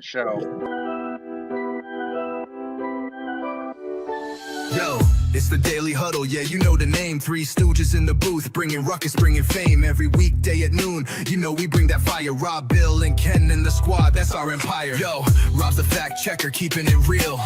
the show. Yo, it's the Daily Huddle, yeah, you know the name. Three stooges in the booth, bringing ruckus, bringing fame. Every weekday at noon, you know we bring that fire. Rob, Bill, and Ken in the squad, that's our empire. Yo, Rob's the fact checker, keeping it real.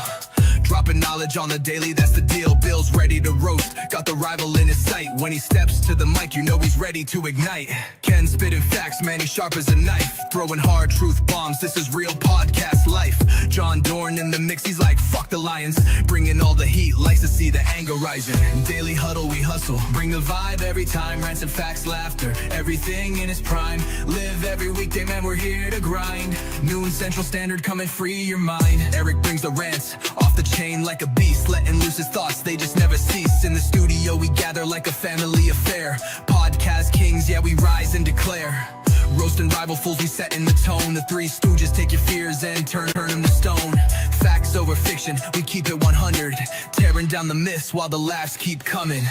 Dropping knowledge on the daily, that's the deal. Bill's ready to roast, got the rival in his sight. When he steps to the mic, you know he's ready to ignite. Ken spitting facts, man, he's sharp as a knife. Throwing hard truth bombs, this is real podcast life. John Dorn in the mix, he's like, fuck the Lions. Bringing all the heat, likes to see the anger rising. Daily Huddle, we hustle, bring the vibe every time. Rants and facts, laughter, everything in its prime. Live every weekday, man, we're here to grind. Noon Central Standard, come and free your mind. Eric brings the rants, off the chain like a beast, letting loose his thoughts, they just never cease. In the studio we gather like a family affair. Podcast kings, yeah, we rise and declare. Roasting rival fools, we setting the tone. The Three Stooges take your fears and turn them to stone. Facts over fiction, we keep it 100. Tearing down the myths while the laughs keep coming.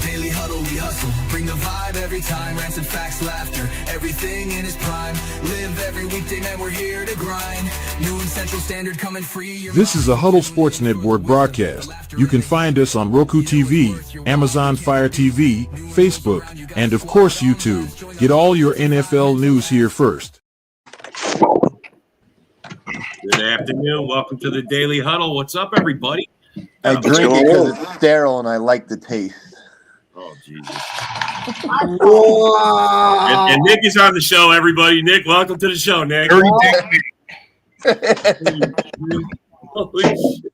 Daily Huddle, we hustle, bring the vibe every time. Rants and facts, laughter, everything in its prime. Live every weekday, man, we're here to grind. Noon Central Standard, come and free your This is a Huddle Sports Network broadcast. You can find us on Roku TV, Amazon Fire TV, Facebook, and of course YouTube. Get all your NFL news here first. Good afternoon. Welcome to the Daily Huddle. What's up, everybody? I drink it because it's sterile and I like the taste. Oh, Jesus. and Nick is on the show, everybody. Nick, welcome to the show, Nick. Holy shit.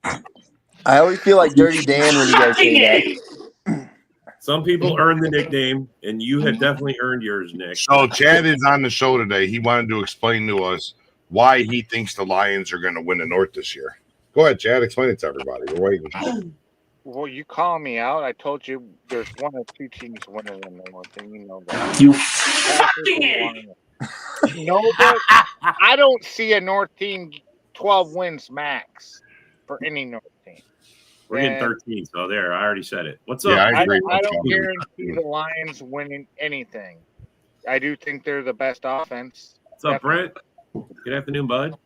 I always feel like Dirty Dan when you guys say that. Some people earn the nickname, and you have definitely earned yours, Nick. So Chad is on the show today. He wanted to explain to us why he thinks the Lions are going to win the North this year. Go ahead, Chad. Explain it to everybody. We're waiting. Well, you call me out. I told you there's one or two teams winning in the North, and you know that. No, but I don't see a North team 12 wins max for any North team. We're getting 13, so there. I already said it. What's Yeah, up? I don't guarantee the Lions winning anything. I do think they're the best offense. What's up, Brent? Good afternoon, bud.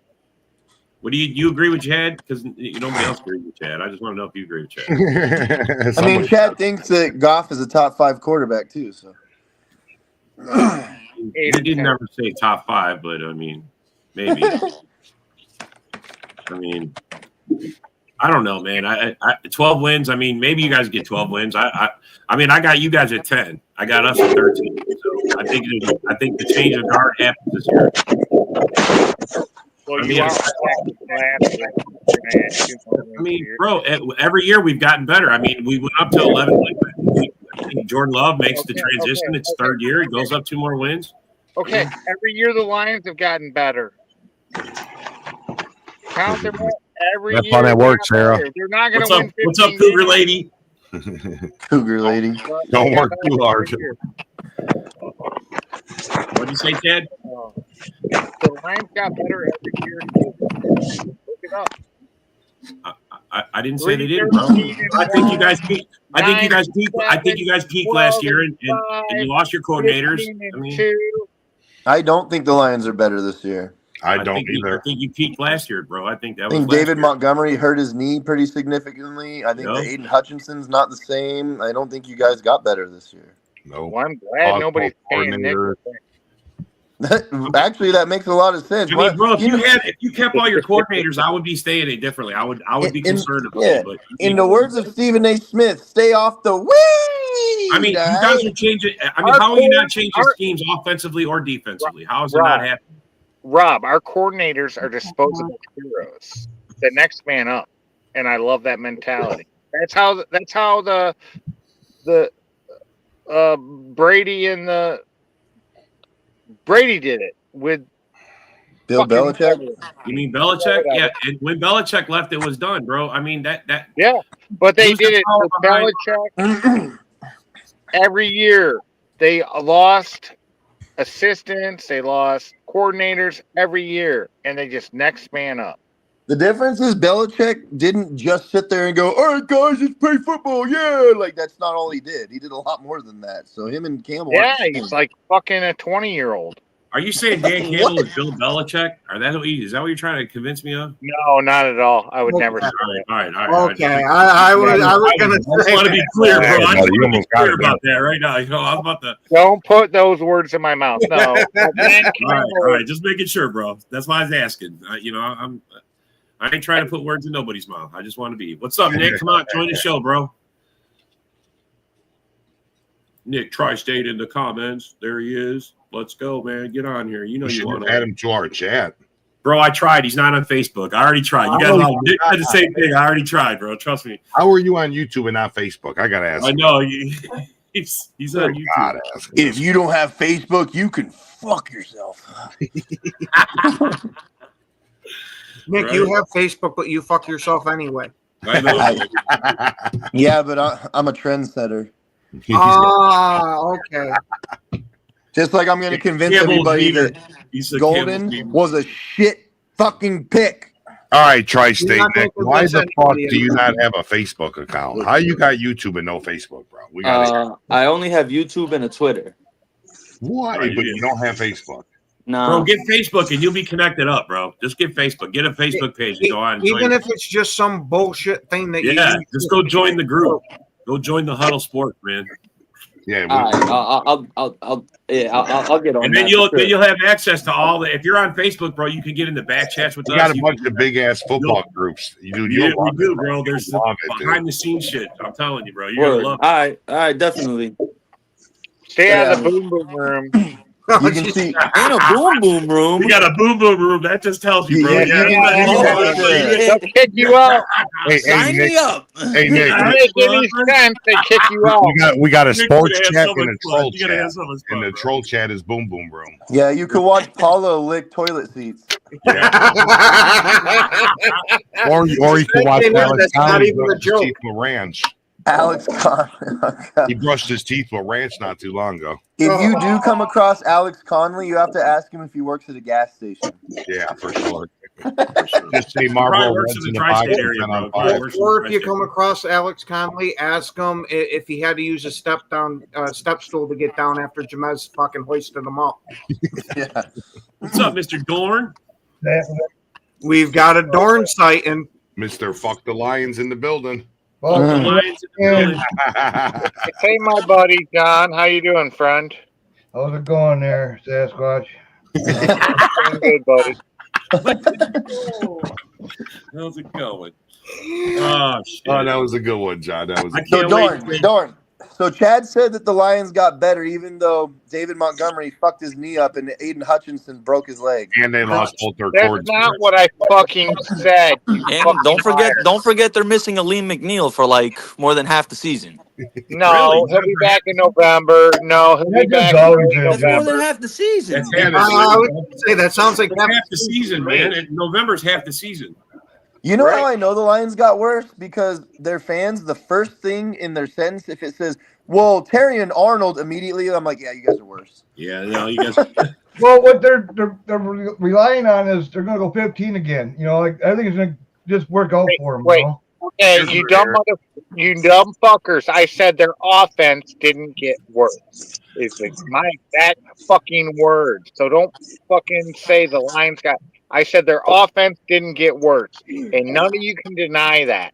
What do you agree with Chad? Because nobody else agrees with Chad. I just want to know if you agree with Chad. I mean, Chad thinks that Goff is a top 5 quarterback too. So He didn't ever say top 5, but I mean, maybe. I mean, I don't know, man. I 12 wins. I mean, maybe you guys get 12 wins. I mean, I got you guys at 10. I got us at 13. So I think the change of guard happens this year. Well, I mean, bro, every year we've gotten better. I mean, we went up to 11 wins. Jordan Love makes the transition. It's third year. He goes up 2 more wins. Okay, every year the Lions have gotten better. Count them every year. That's how that works, Sarah. They're not going to win 15 What's up, Cougar lady? Cougar lady. Don't work too hard. What'd you say, Ted? The Lions got better every year. Look it up. I didn't say they didn't, bro. I think you guys peaked. I think you guys peaked last year, and you lost your coordinators. I don't think the Lions are better this year. I don't either. I think you peaked last year, bro. I think David Montgomery hurt his knee pretty significantly. I think the Aiden Hutchinson's not the same. I don't think you guys got better this year. No. Well, I'm glad nobody's paying Nick. Actually, that makes a lot of sense. I mean, bro, if you kept all your coordinators, I would be staying it differently. I would be concerned about it. But in the words of Stephen A. Smith, stay off the weed. I mean, you guys are changing. I mean, how are you not changing schemes offensively or defensively? How is it not happening? Rob, our coordinators are disposable heroes. The next man up, and I love that mentality. That's how the Brady did it with Bill Belichick. You mean Belichick? Yeah, and when Belichick left, it was done, bro. I mean that. Yeah, but they did it with Belichick. Every year they lost assistants, they lost coordinators every year, and they just next man up. The difference is Belichick didn't just sit there and go, all right, guys, let's play football. Yeah, like that's not all he did. He did a lot more than that. So him and Campbell. Yeah, he's like fucking a 20-year-old. Are you saying Dan Campbell is Bill Belichick? Is that what you're trying to convince me of? No, not at all. I would never say that. All right. Okay, I was going to I say. want to be clear, bro. I Yeah, just you want to be almost got clear it about that right now. I'm about to. Don't put those words in my mouth. No. Dan All right, just making sure, bro. That's why I was asking. I ain't trying to put words in nobody's mouth. I just want to be. What's up, Nick? Come on, join the show, bro. Nick Tri-State in the comments. There he is. Let's go, man. Get on here. You should want have add him to our chat. Bro, I tried. He's not on Facebook. I already tried. You guys all did the same thing. I already tried, bro. Trust me. How are you on YouTube and not Facebook? I gotta ask. I know. He's on YouTube. If you don't have Facebook, you can fuck yourself. Nick, Right. you have Facebook, but you fuck yourself anyway. I know. Yeah, but I'm a trendsetter. Okay. Just like I'm going to convince Campbell's everybody memer. that He's a Golden Campbell's memer. was a shit fucking pick. All right, Tri-State You're not Nick. gonna Why convince the fuck anybody do you of not have a Facebook account? How you got YouTube and no Facebook, bro? We got I only have YouTube and a Twitter. why? But you don't have Facebook. No. Bro, get Facebook and you'll be connected up, bro. Just get Facebook. Get a Facebook page and go on. And Even join. if it's just some bullshit thing that Yeah, you just go join the group. Go join the Huddle Sports, man. Yeah, All right, I'll get on. And then that you'll for sure. have access to all the. If you're on Facebook, bro, you can get in the back chats with we us. got a You bunch can- of big ass football groups. You do. Yeah, we do, bro. There's some love it, dude. behind the scenes shit. I'm telling you, bro. You're Word. gonna love All right, definitely. Stay out of the boom boom room. You can see. Ain't a boom boom it. room. We got a boom boom room. That just tells you, bro. Yeah, Yeah, you can- They'll kick you out. Hey, Sign Nick. me up. Hey, Nick. If you make any sense, they kick you out. We got a Nick, sports you're gonna chat have so and a much fun. troll You're gonna chat. have so much fun, And the bro. troll chat is boom boom room. Yeah, you could watch Paulo lick toilet seats. Or you can watch That's Alex not Conley even brush a his joke. teeth with ranch. Alex Conley. He brushed his teeth with ranch not too long ago. If you do come across Alex Conley, you have to ask him if he works at a gas station. Yeah, for sure. Just say Marlboro Probably works Reds in in the the tri-state box area, and bro. on Probably fire. works in the Or if you tri-state. come across Alex Conley, ask him if he had to use a step stool to get down after Jamez fucking hoisted him up. Yeah. What's up, Mr. Dorn? We've got a Dorn sighting. Mr. Fuck the Lions in the building. The Mm. Lions in the building. Hey, my buddy John, how you doing, friend? How's it going there, Sasquatch? I'm good, buddy. How's it going? Oh, shit. Oh, that was a good one, John. That was I So can't Dorn, wait. Dorn. So Chad said that the Lions got better, even though David Montgomery fucked his knee up and Aiden Hutchinson broke his leg. and they lost both their That's cords. not what I fucking said. you And fucking don't forget they're missing Aleem McNeil for like more than half the season. No, Really? he'll be back in November. No, he'll be That back just always in is. That's more November. than half the season. That's half I the would say that sounds like half the season, man. And November's half the season. You know Right. how I know the Lions got worse? Because their fans, the first thing in their sentence, if it says, well, Terry and Arnold, immediately, I'm like, yeah, you guys are worse. Yeah, no, you guys. Well, what they're relying on is they're going to go 15 again. You know, like everything's going to just work out for them. Wait. You know? Okay, Here's you the dumb error. you dumb fuckers. I said their offense didn't get worse. It's my exact fucking word. So don't fucking say the Lions got. I said their offense didn't get worse, and none of you can deny that.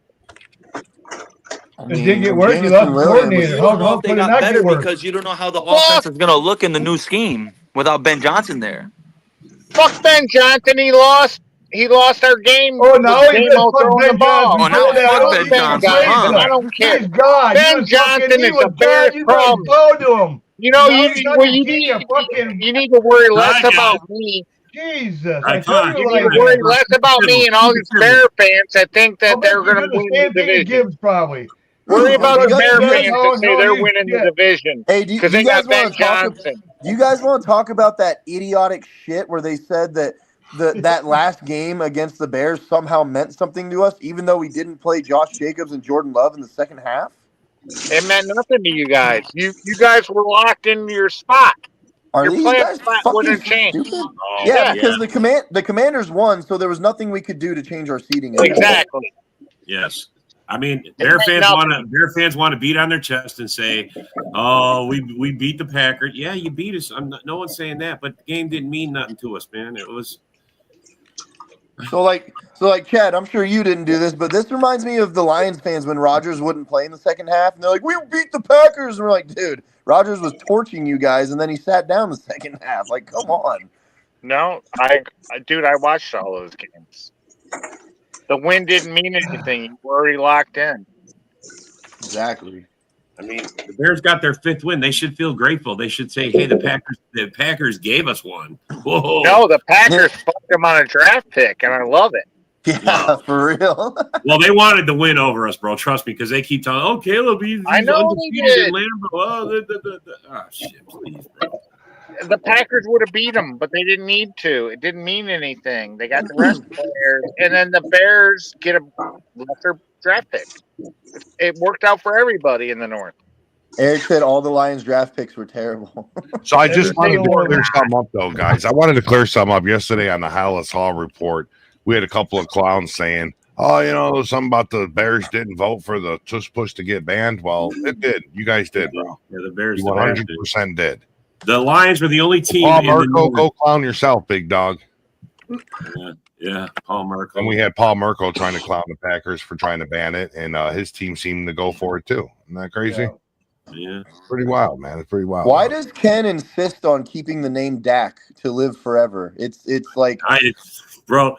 It did get worse. You lost the coordinator. You How don't know if they could it got not better get worse? because you don't know how the offense is going to look in the new scheme without Ben Johnson there. Fuck Ben Johnson. He lost our game. Oh, now The he game just out fuck throwing Ben the ball. Johnson. Oh, now Throw that fuck out. Ben He's Johnson, crazy. huh? I don't care. Praise God. Ben You was Johnson fucking- he is was a Bears bad. You problem. guys bowed to him. You know, Now you he's on well, your you team, need you fucking- you need to worry less All right, about guys. me. Jesus. Right, I tell fine. you You need like to worry that. less about me and all these Bear fans that think I'll that bet they're you going to do the win same the thing to division. Gibbs, probably. Worry about the You guys- Bear you guys- fans that say they're winning the shit. division Hey, do because you they guys got Ben want to talk? Johnson. Do you guys want to talk about that idiotic shit where they said that that last game against the Bears somehow meant something to us, even though we didn't play Josh Jacobs and Jordan Love in the second half? It meant nothing to you guys. You guys were locked into your spot. Are Your these plan guys spot fucking wouldn't change. stupid? Oh, Yeah, because the Commanders won, so there was nothing we could do to change our seating. Exactly. Yes. I mean, Bear fans want to beat on their chest and say, "Oh, we beat the Packers." Yeah, you beat us. No one's saying that, but the game didn't mean nothing to us, man. It was. So like Chad, I'm sure you didn't do this, but this reminds me of the Lions fans when Rodgers wouldn't play in the second half, and they're like, "We beat the Packers," and we're like, "Dude, Rodgers was torching you guys, and then he sat down the second half. Like, come on." No, I watched all those games. The win didn't mean anything. You were already locked in. Exactly. I mean, the Bears got their 5th win. They should feel grateful. They should say, "Hey, the Packers gave us one." Whoa. No, the Packers fucked them on a draft pick, and I love it. Yeah, for real. Well, they wanted to win over us, bro. Trust me, because they keep telling, "Oh, Caleb, he's undefeated in Lambeau." Oh, shit, please, bro. The Packers would have beat them, but they didn't need to. It didn't mean anything. They got the rest of the players, and then the Bears get a lesser draft pick. It worked out for everybody in the North. Eric said all the Lions draft picks were terrible. So I just wanted to clear something up, though, guys. I wanted to clear something up. Yesterday on the Hallis Hall report, we had a couple of clowns saying, "Oh, something about the Bears didn't vote for the tush push to get banned." Well, it did. You guys did, bro. Yeah, the Bears 100% did. The Lions were the only team. Paul Merkel, go clown yourself, big dog. Yeah, Paul Merkel. And we had Paul Merkel trying to clown the Packers for trying to ban it, and his team seemed to go for it too. Isn't that crazy? Yeah. Pretty wild, man. It's pretty wild. Why does Ken insist on keeping the name Dak to live forever? It's like, bro,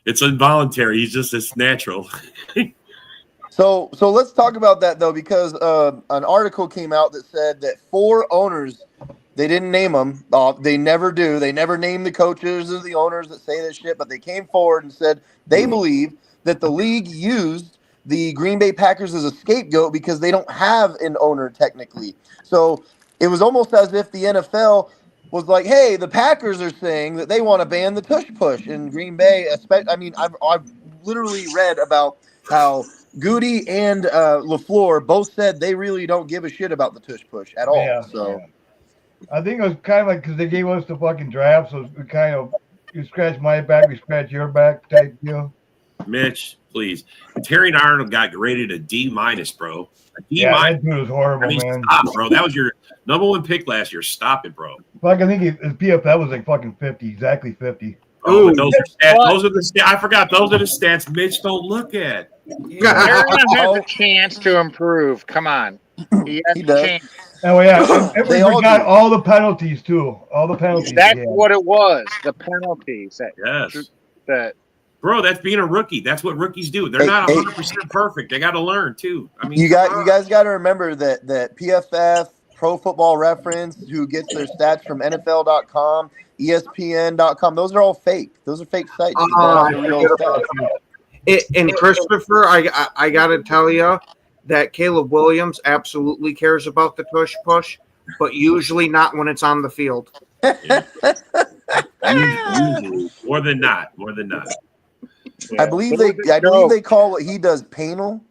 it's involuntary. It's natural. So let's talk about that, though, because an article came out that said that 4 owners, they didn't name them. They never do. They never name the coaches or the owners that say this shit, but they came forward and said they believe that the league used the Green Bay Packers as a scapegoat because they don't have an owner technically. So it was almost as if the NFL was like, hey, the Packers are saying that they want to ban the tush push in Green Bay. I mean, I've literally read about how Goody and LaFleur both said they really don't give a shit about the tush push at all. Yeah. I think it was kind of like because they gave us the fucking draft, so we kind of, you scratch my back, we scratch your back type deal. Mitch, please. Terry Arnold got rated a D-, bro. A D-. That dude was horrible, man. Stop, bro. That was your number 1 pick last year. Stop it, bro. Like, I think his PFF was like fucking 50, exactly 50. Oh, those are stats. Those are the stats. I forgot. Those are the stats Mitch don't look at. Aaron has a chance to improve. Come on. He has a chance. Oh, yeah. And we forgot all the penalties, too. All the penalties. That's what it was. The penalties. Bro, that's being a rookie. That's what rookies do. They're not 100% perfect. They got to learn, too. I mean, you guys got to remember that PFF, Pro Football Reference, who gets their stats from NFL.com, ESPN.com, those are all fake. Those are fake sites. And Christopher, I got to tell you that Caleb Williams absolutely cares about the tush push, but usually not when it's on the field. Usually. More than not. Yeah. I believe they call what he does penal.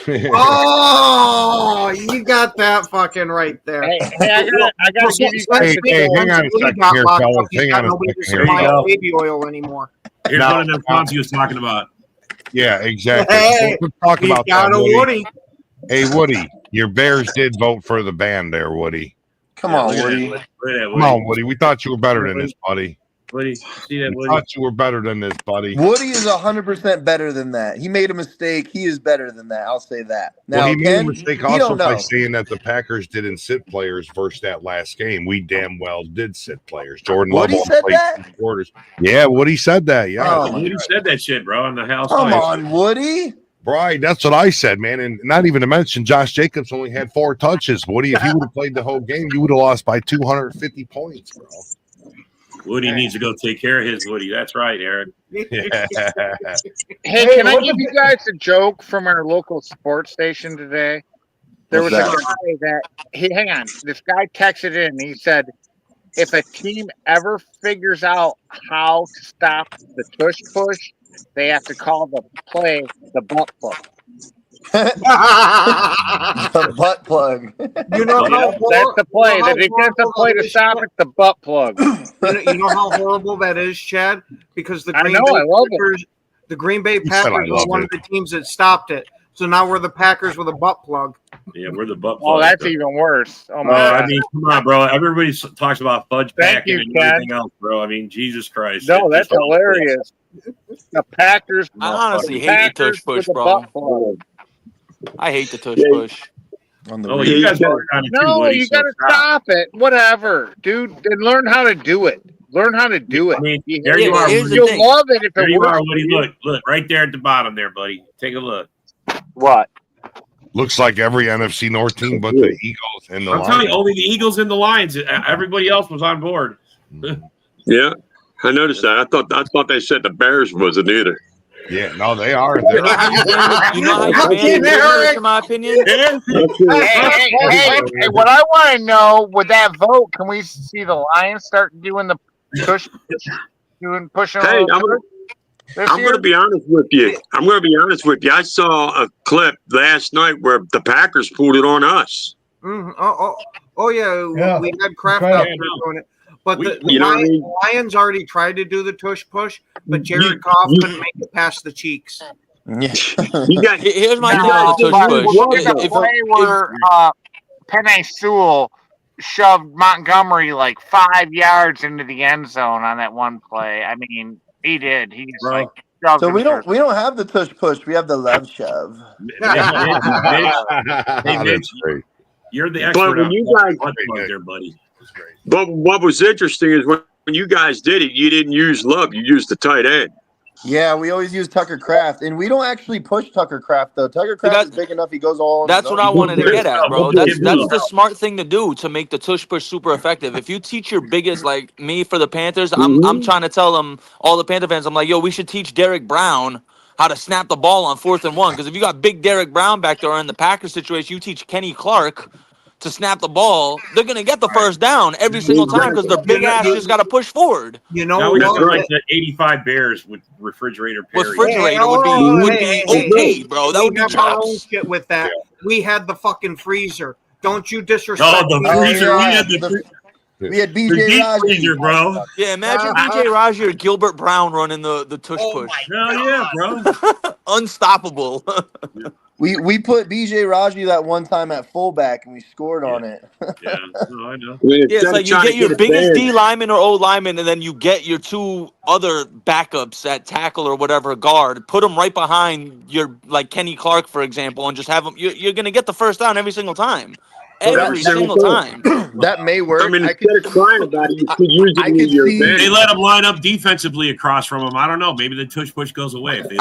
Oh, you got that fucking right there. Hey, I gotta give you guys. Hey, hang on a second here, fellas. Hang on a second here. Baby oil anymore. Here's one of the clowns he was talking about. Yeah, exactly. Hey, let's talk about got that, a Woody. Hey, Woody, your Bears did vote for the ban there, Woody. Come on, Woody. Come on, Woody. We thought you were better than this, buddy. Woody, see that, Woody? We thought you were better than this, buddy. Woody is 100% better than that. He made a mistake. He is better than that. I'll say that. Now, he made a mistake also by saying that the Packers didn't sit players versus that last game. We damn well did sit players. Jordan Love said that? Quarters. Yeah, Woody said that. Yeah, Woody said that shit, bro, on the house. Come on, Woody. Right, that's what I said, man. And not even to mention, Josh Jacobs only had 4 touches. Woody, if he would have played the whole game, you would have lost by 250 points, bro. Woody needs to go take care of his Woody. That's right, Eric. Hey, can I give you guys a joke from our local sports station today? There was a guy that hang on. This guy texted in. He said, if a team ever figures out how to stop the tush push, they have to call the play the butt plug. The butt plug. You know how that's the play. That it gets the play to stop it. The butt plug. You know how horrible that is, Chad. Because the Green Bay Packers was one of the teams that stopped it. So now we're the Packers with a butt plug. Yeah, we're the butt. Oh, that's even worse. Oh my God. I mean, come on, bro. Everybody talks about fudge Thank packing you, and Ken. everything else, bro. I mean, Jesus Christ. No, that's hilarious. The Packers. I honestly hate the Packers tush push, with a bro. butt plug. I hate the tush push. Oh, you guys are on it too, No, Woody. you So gotta stop it. Whatever, dude. Then learn how to do it. Learn how to do it. I mean, You- there you are. here's the You'll thing. love it if There it you works. are, Woody. Look, right there at the bottom there, buddy. Take a look. What? Looks like every NFC North team but the Eagles and the I'm telling you, Lions. only the Eagles and the Lions. Everybody else was on board. Yeah, I noticed that. I thought they said the Bears wasn't either. Yeah, no, they are. You know how you ban the Bears, in my opinion? Hey, what I want to know with that vote, can we see the Lions start doing the pushing? Hey, I'm going to be honest with you. I saw a clip last night where the Packers pulled it on us. Oh yeah, we had Kraft Right. out there doing it. But the Lions already tried to do the tush push, but Jared Goff couldn't make it past the cheeks. Here's my thing on the tush push. The play where Penei Sewell shoved Montgomery like 5 yards into the end zone on that one play. I mean, he did. He just like shoved So him we through. don't have the tush push. We have the love shove. Hey, Mitch, you're the expert. But when you guys, there, buddy. but what was interesting is when you guys did it, you didn't use Love, you used the tight end. Yeah, we always use Tucker Kraft, and we don't actually push Tucker Kraft though. Tucker Kraft is big enough; he goes all. That's what I wanted to get at, bro. That's the smart thing to do to make the tush push super effective. If you teach your biggest, like me for the Panthers, I'm trying to tell them, all the Panther fans, I'm like, yo, we should teach Derek Brown how to snap the ball on 4th and 1. Because if you got big Derek Brown back there in the Packers situation, you teach Kenny Clark to snap the ball, they're gonna get the first down every single time because their big ass just got to push forward. You know, now we got like the '85 Bears with refrigerator. Refrigerator would be okay, bro. That would be chops. Shit with that. We had the fucking freezer. Don't you disrespect? Oh, the freezer. We had BJ Raji, bro. Yeah, imagine BJ Raji or Gilbert Brown running the tush push. Hell yeah, bro. Unstoppable. We put BJ Raji that one time at fullback and we scored on it. Yeah, no, I know. Yeah, it's like you get your biggest D lineman or O lineman, and then you get your 2 other backups at tackle or whatever guard. Put them right behind your, like Kenny Clark, for example, and just have them. You're gonna get the first down every single time. Every single time. That may work. I mean, instead of crying about it, you could use it in your advantage. They let them line up defensively across from them. I don't know. Maybe the tush push goes away. If they,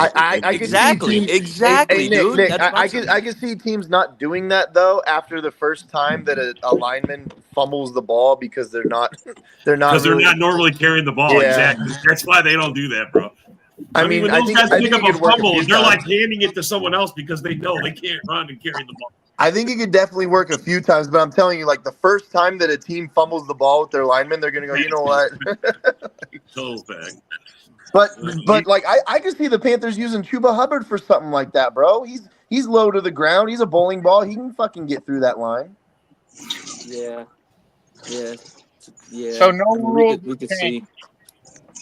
Exactly, dude. Nick, I can see teams not doing that though after the first time that a lineman fumbles the ball because they're not because they're not normally carrying the ball. Yeah. Exactly. That's why they don't do that, bro. I mean, when I those think- guys I pick think up it a could work a fumble, few they're like times. handing it to someone else because they know they can't run and carry the ball. I think it could definitely work a few times, but I'm telling you, like the first time that a team fumbles the ball with their lineman, they're gonna go, you know what? Total fact. But like I could see the Panthers using Chuba Hubbard for something like that, bro. He's low to the ground. He's a bowling ball. He can fucking get through that line. Yeah. So no rules. We could see.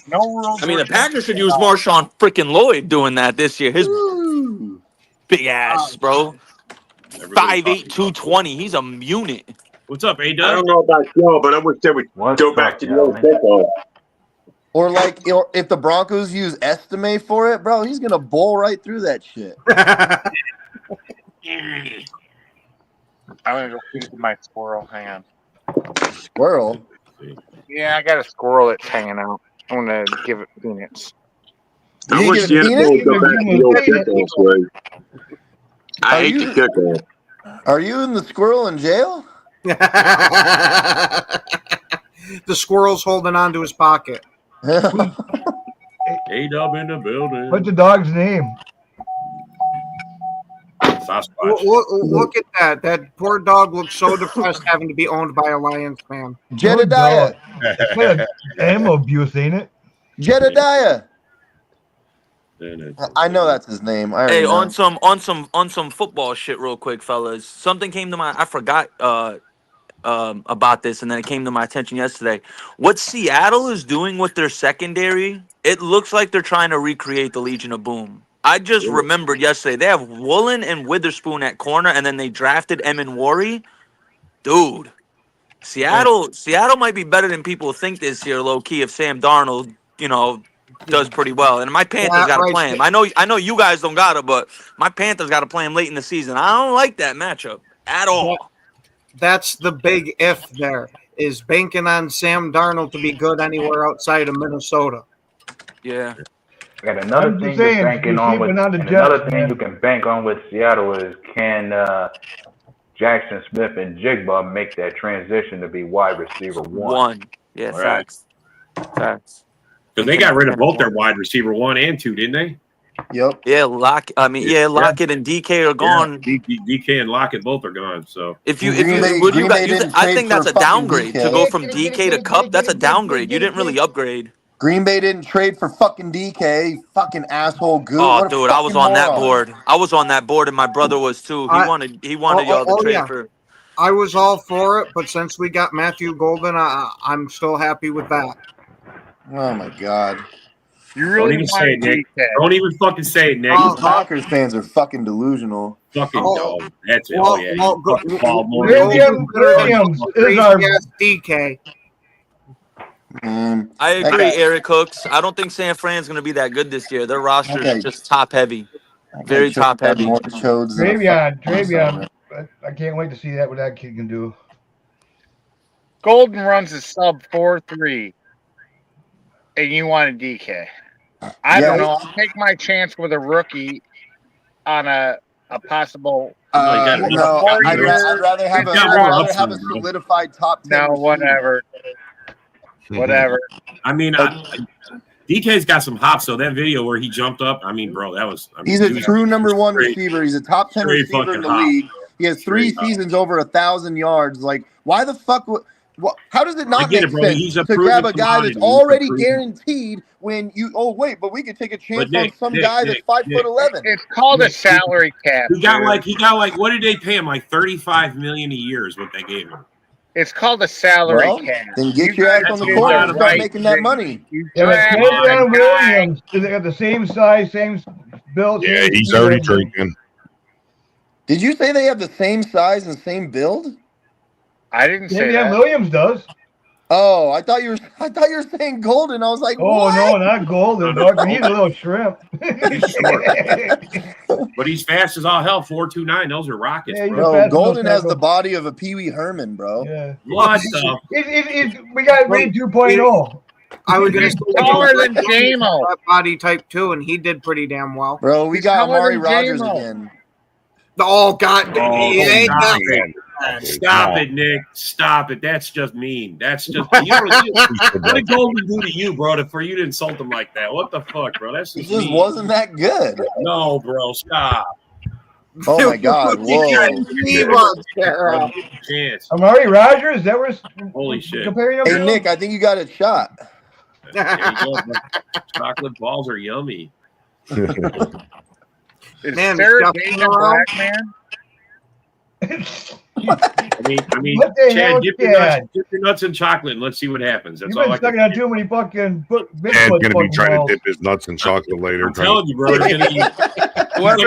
No rules. I mean, the Packers should use Marshawn freaking Lloyd doing that this year. His big ass, bro. 5'8", 220. He's a unit. What's up, A-Dub? I don't know about y'all, but I wish they would go back to the old football. Or like if the Broncos use Estime for it, bro, he's gonna bowl right through that shit. I'm gonna go feed my squirrel. Hang on. Squirrel? Yeah, I got a squirrel that's hanging out. I'm gonna give it peanuts. I wish the NFL would go back to the old kickoff way. I hate the kickoff. Are you in the squirrel in jail? The squirrel's holding on to his pocket. A-Dub in the building. What's the dog's name? Look at that. That poor dog looks so depressed having to be owned by a Lions fan. Jedediah. Animal abuse, ain't it? Jedediah. I know that's his name. I Hey, already know. on some football shit, real quick, fellas. Something came to my. I forgot about this, and then it came to my attention yesterday. What Seattle is doing with their secondary, it looks like they're trying to recreate the Legion of Boom. I just remembered yesterday they have Woolen and Witherspoon at corner, and then they drafted Emin Worry. Dude, Seattle might be better than people think this year, low key. If Sam Darnold, does pretty well, and my Panthers got to play him. I know you guys don't got to, but my Panthers got to play him late in the season. I don't like that matchup at all. That's the big if there is banking on Sam Darnold to be good anywhere outside of Minnesota. Yeah. And another thing you're banking on with another thing you can bank on with Seattle is can Jackson Smith and Jigba make that transition to be wide receiver one. Yeah, facts. Facts. Because they got rid of both their wide receiver 1 and 2, didn't they? Yep. Yeah, Lockett and DK are gone. DK and Lockett both are gone. So I think that's a downgrade to go from DK to Cup. That's a downgrade. You didn't really upgrade. Green Bay didn't trade for fucking DK, fucking asshole. Good. Oh, dude, I was on that board. I was on that board, and my brother was too. He wanted y'all to trade for. I was all for it, but since we got Matthew Golden, I'm still happy with that. Oh my God. You really don't even say it, Nick. Don't even fucking say it, Nick. Packers fans are fucking delusional. Fucking dog. That's it. Williams is our DK. I agree, Eric Hooks. I don't think San Fran's going to be that good this year. Their roster is just top heavy. Very top heavy. Travion. I can't wait to see what that kid can do. Golden runs a sub 4.3, and you want a DK. I don't know. I'll take my chance with a rookie on a possible. I'd rather have a solidified top 10. No, whatever. Whatever. I mean, DK's got some hops. So that video where he jumped up, I mean, bro, that was. He's a true number one receiver. He's a top 10 receiver in the league. He has 3 seasons over 1,000 yards. Like, why the fuck? How does it not make sense to grab a guy that's already guaranteed when you? Oh wait, but we could take a chance on some guy that's 5'11". It's called a salary cap. He got like what did they pay him? Like $35 million a year is what they gave him. It's called a salary cap. Then get your ass on the court and start making that money. Travion Williams, they got the same size, same build. Yeah, he's already drinking. Did you say they have the same size and same build? I didn't say that. Williams does. Oh, I thought you were saying Golden. I was like, oh no, not Golden. He's a little shrimp. But he's fast as all hell. 4.29. Those are rockets. Yeah, bro, Golden has the body of a Pee Wee Herman, bro. Yeah. What we got Reed 2.0. I was going to say taller than JMO. Body type 2, and he did pretty damn well. Bro, we got Amari Rogers again. Oh God! Stop it, Nick. Stop it. That's just mean. That's just what did Golden do to you, bro? For you to insult him like that? What the fuck, bro? That's just mean. Wasn't that good. No, bro. Stop. Oh my God! Whoa! Amari Rogers. That was holy shit. Hey Nick, I think you got a shot. Chocolate balls are yummy. Is Sarah dating a black man? I mean, Chad, dip your nuts in chocolate and let's see what happens. That's all I can on too many fucking Chad's gonna be trying to dip his nuts in chocolate later. I'm telling you, bro. I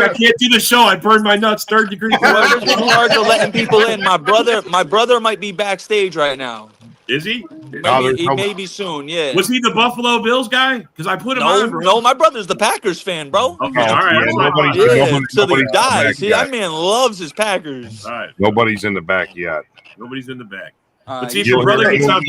can't do the show. I burned my nuts 3rd degree. Whoever's in charge of letting people in, my brother might be backstage right now. Is he? He may be soon, yeah. Was he the Buffalo Bills guy? Because I put him on, bro. No, my brother's the Packers fan, bro. Okay, all right. Till he dies. See, that man loves his Packers. All right. Nobody's in the back yet. Nobody's in the back. But see, if your brother gets on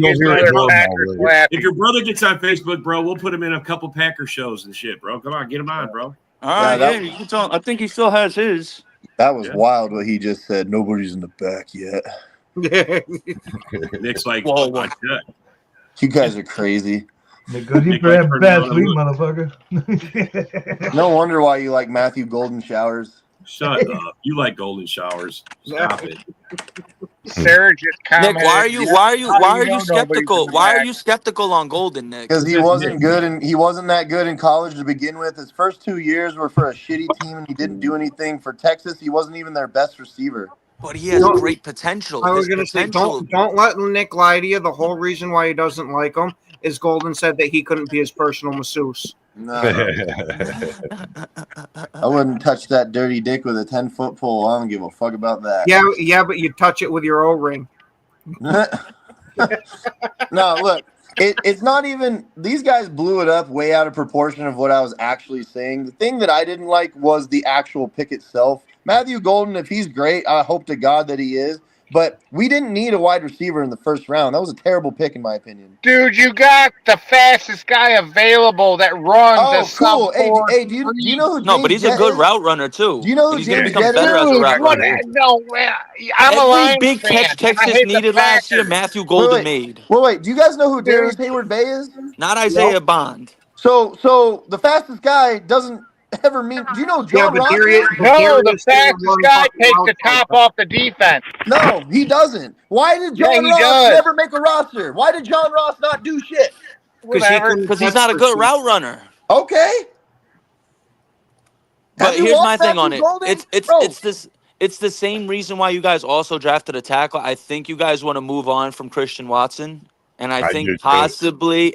Facebook, bro, we'll put him in a couple Packer shows and shit, bro. Come on, get him on, bro. All right, you can tell. I think he still has his. That was wild what he just said. Nobody's in the back yet. Nick's like, whoa. You guys are crazy. Because he grabbed bad sleep, motherfucker. No wonder why you like Matthew Golden showers. Shut up. You like golden showers. Stop it. Sarah just commented. Nick, why are you skeptical? Why are you skeptical on Golden, Nick? Because he wasn't good and he wasn't that good in college to begin with. His first 2 years were for a shitty team and he didn't do anything. For Texas, he wasn't even their best receiver. But he has great potential. I was going to say, don't let Nick lie to you. The whole reason why he doesn't like him is Golden said that he couldn't be his personal masseuse. No. I wouldn't touch that dirty dick with a 10-foot pole. I don't give a fuck about that. Yeah, but you touch it with your O-ring. No, look, it's not even. These guys blew it up way out of proportion of what I was actually saying. The thing that I didn't like was the actual pick itself. Matthew Golden, if he's great, I hope to God that he is. But we didn't need a wide receiver in the first round. That was a terrible pick, in my opinion. Dude, you got the fastest guy available that runs. Oh, cool. Hey, do you know who James No, but he's Jett a good is? route runner too. Do you know who He's going to James become Jett better is? as a route runner. No, I'm a Every Lions big fan. catch I Texas hate the needed last year, Packers. Matthew Golden made. Wait. Do you guys know who Darius Hayward Bay is? Not Isaiah Bond. So the fastest guy doesn't ever mean. Do you know John Ross? No, the fastest guy takes the top off the defense. No, he doesn't. Why did John Ross never make a roster? Why did John Ross not do shit? Because he's not a good route runner. Okay. But here's my thing on it. It's the same reason why you guys also drafted a tackle. I think you guys want to move on from Christian Watson. And I think possibly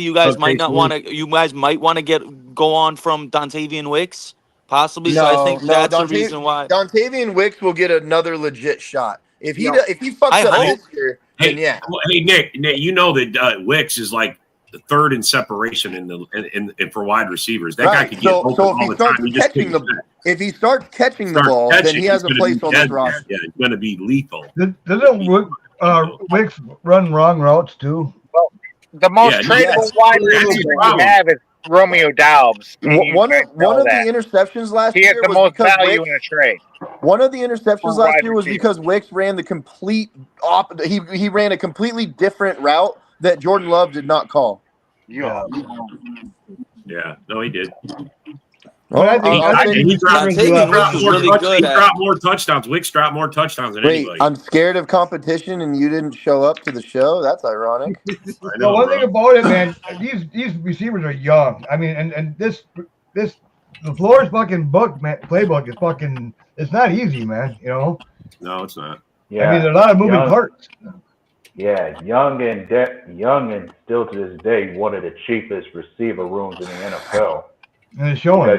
you guys might not want to. You guys might want to go on from Dontavian Wicks, possibly. So I think that's the reason why Dontavian Wicks will get another legit shot if he fucks up this year. Then yeah. Hey Nick, you know that Wicks is like the third in separation in for wide receivers. That guy could get open all the time. If he starts catching the ball, then he has a place on this roster. Yeah, he's going to be lethal. Doesn't Wicks run wrong routes too? Well, the most tradable wide receiver we have is Romeo Doubs. One of the interceptions last year he has the most value in a trade. One of the interceptions last year was because Wicks ran the complete he ran a completely different route that Jordan Love did not call. Yeah, no, he did. Well, I think he dropped more touchdowns. Wicks dropped more touchdowns than anybody. I'm scared of competition, and you didn't show up to the show. That's ironic. One thing about it, man, these receivers are young. I mean, and the Flores fucking playbook is fucking. It's not easy, man. You know. No, it's not. Yeah. I mean, there's a lot of moving parts. Yeah, young and still to this day one of the cheapest receiver rooms in the NFL. And it's showing